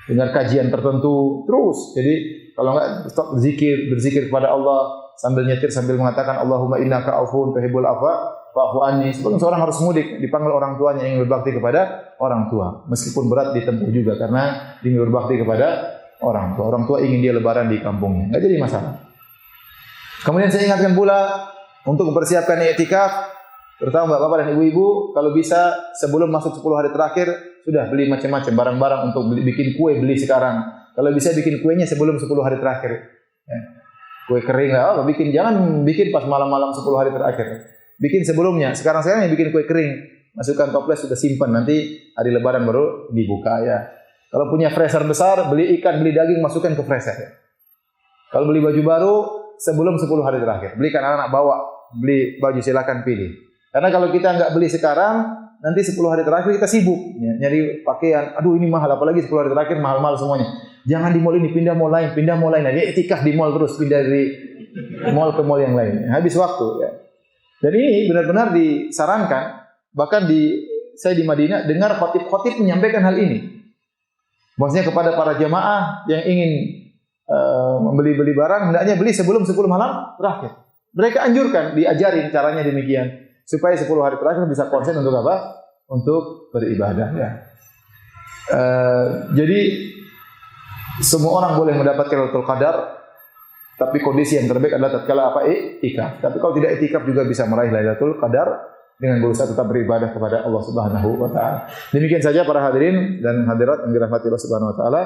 Dengar kajian tertentu terus. Jadi kalau enggak stop berzikir kepada Allah sambil nyetir sambil mengatakan Allahumma innaka afuwun tuhibbul afwa fa'fu anni. Seorang harus mudik dipanggil orang tuanya yang berbakti kepada orang tua. Meskipun berat ditempuh juga karena ingin berbakti kepada orang tua. Orang tua ingin dia lebaran di kampungnya. Enggak jadi masalah. Kemudian saya ingatkan pula untuk mempersiapkan i'tikaf, terutama bapak-bapak dan ibu-ibu, kalau bisa sebelum masuk 10 hari terakhir sudah beli macam-macam barang-barang untuk bikin kue, beli sekarang. Kalau bisa bikin kuenya sebelum 10 hari terakhir. Ya. Kue kering jangan bikin pas malam-malam 10 hari terakhir. Bikin sebelumnya. Sekarang yang bikin kue kering, masukkan toples sudah simpan, nanti hari lebaran baru dibuka ya. Kalau punya freezer besar, beli ikan, beli daging, masukkan ke freezer. Ya. Kalau beli baju baru, sebelum 10 hari terakhir. Belikan anak-anak bawa, beli baju silakan pilih. Karena kalau kita enggak beli sekarang, nanti 10 hari terakhir kita sibuk. Ya, nyari pakaian, aduh ini mahal, apalagi 10 hari terakhir mahal-mahal semuanya. Jangan di mall ini, pindah mall lain. Nah, dia iktikaf di mall terus, pindah dari mall ke mall yang lain. Habis waktu. Ya. Dan ini benar-benar disarankan, bahkan saya di Madinah, dengar khotib-khotib menyampaikan hal ini. Maksudnya kepada para jamaah yang ingin membeli barang, hendaknya beli sebelum 10 malam terakhir. Mereka anjurkan, diajarin caranya demikian. Supaya 10 hari terakhir bisa konsen untuk apa? Untuk beribadah. Ya. Jadi, semua orang boleh mendapatkan Lailatul Qadar, tapi kondisi yang terbaik adalah tatkala iktikaf. Tapi kalau tidak iktikaf juga bisa meraih Lailatul Qadar dengan berusaha tetap beribadah kepada Allah Subhanahu wa taala. Demikian saja para hadirin dan hadirat yang dirahmati Allah Subhanahu wa taala.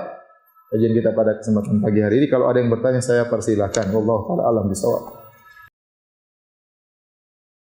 Kajian kita pada kesempatan pagi hari ini. Kalau ada yang bertanya saya persilakan. Wallahu taala alam bisawab.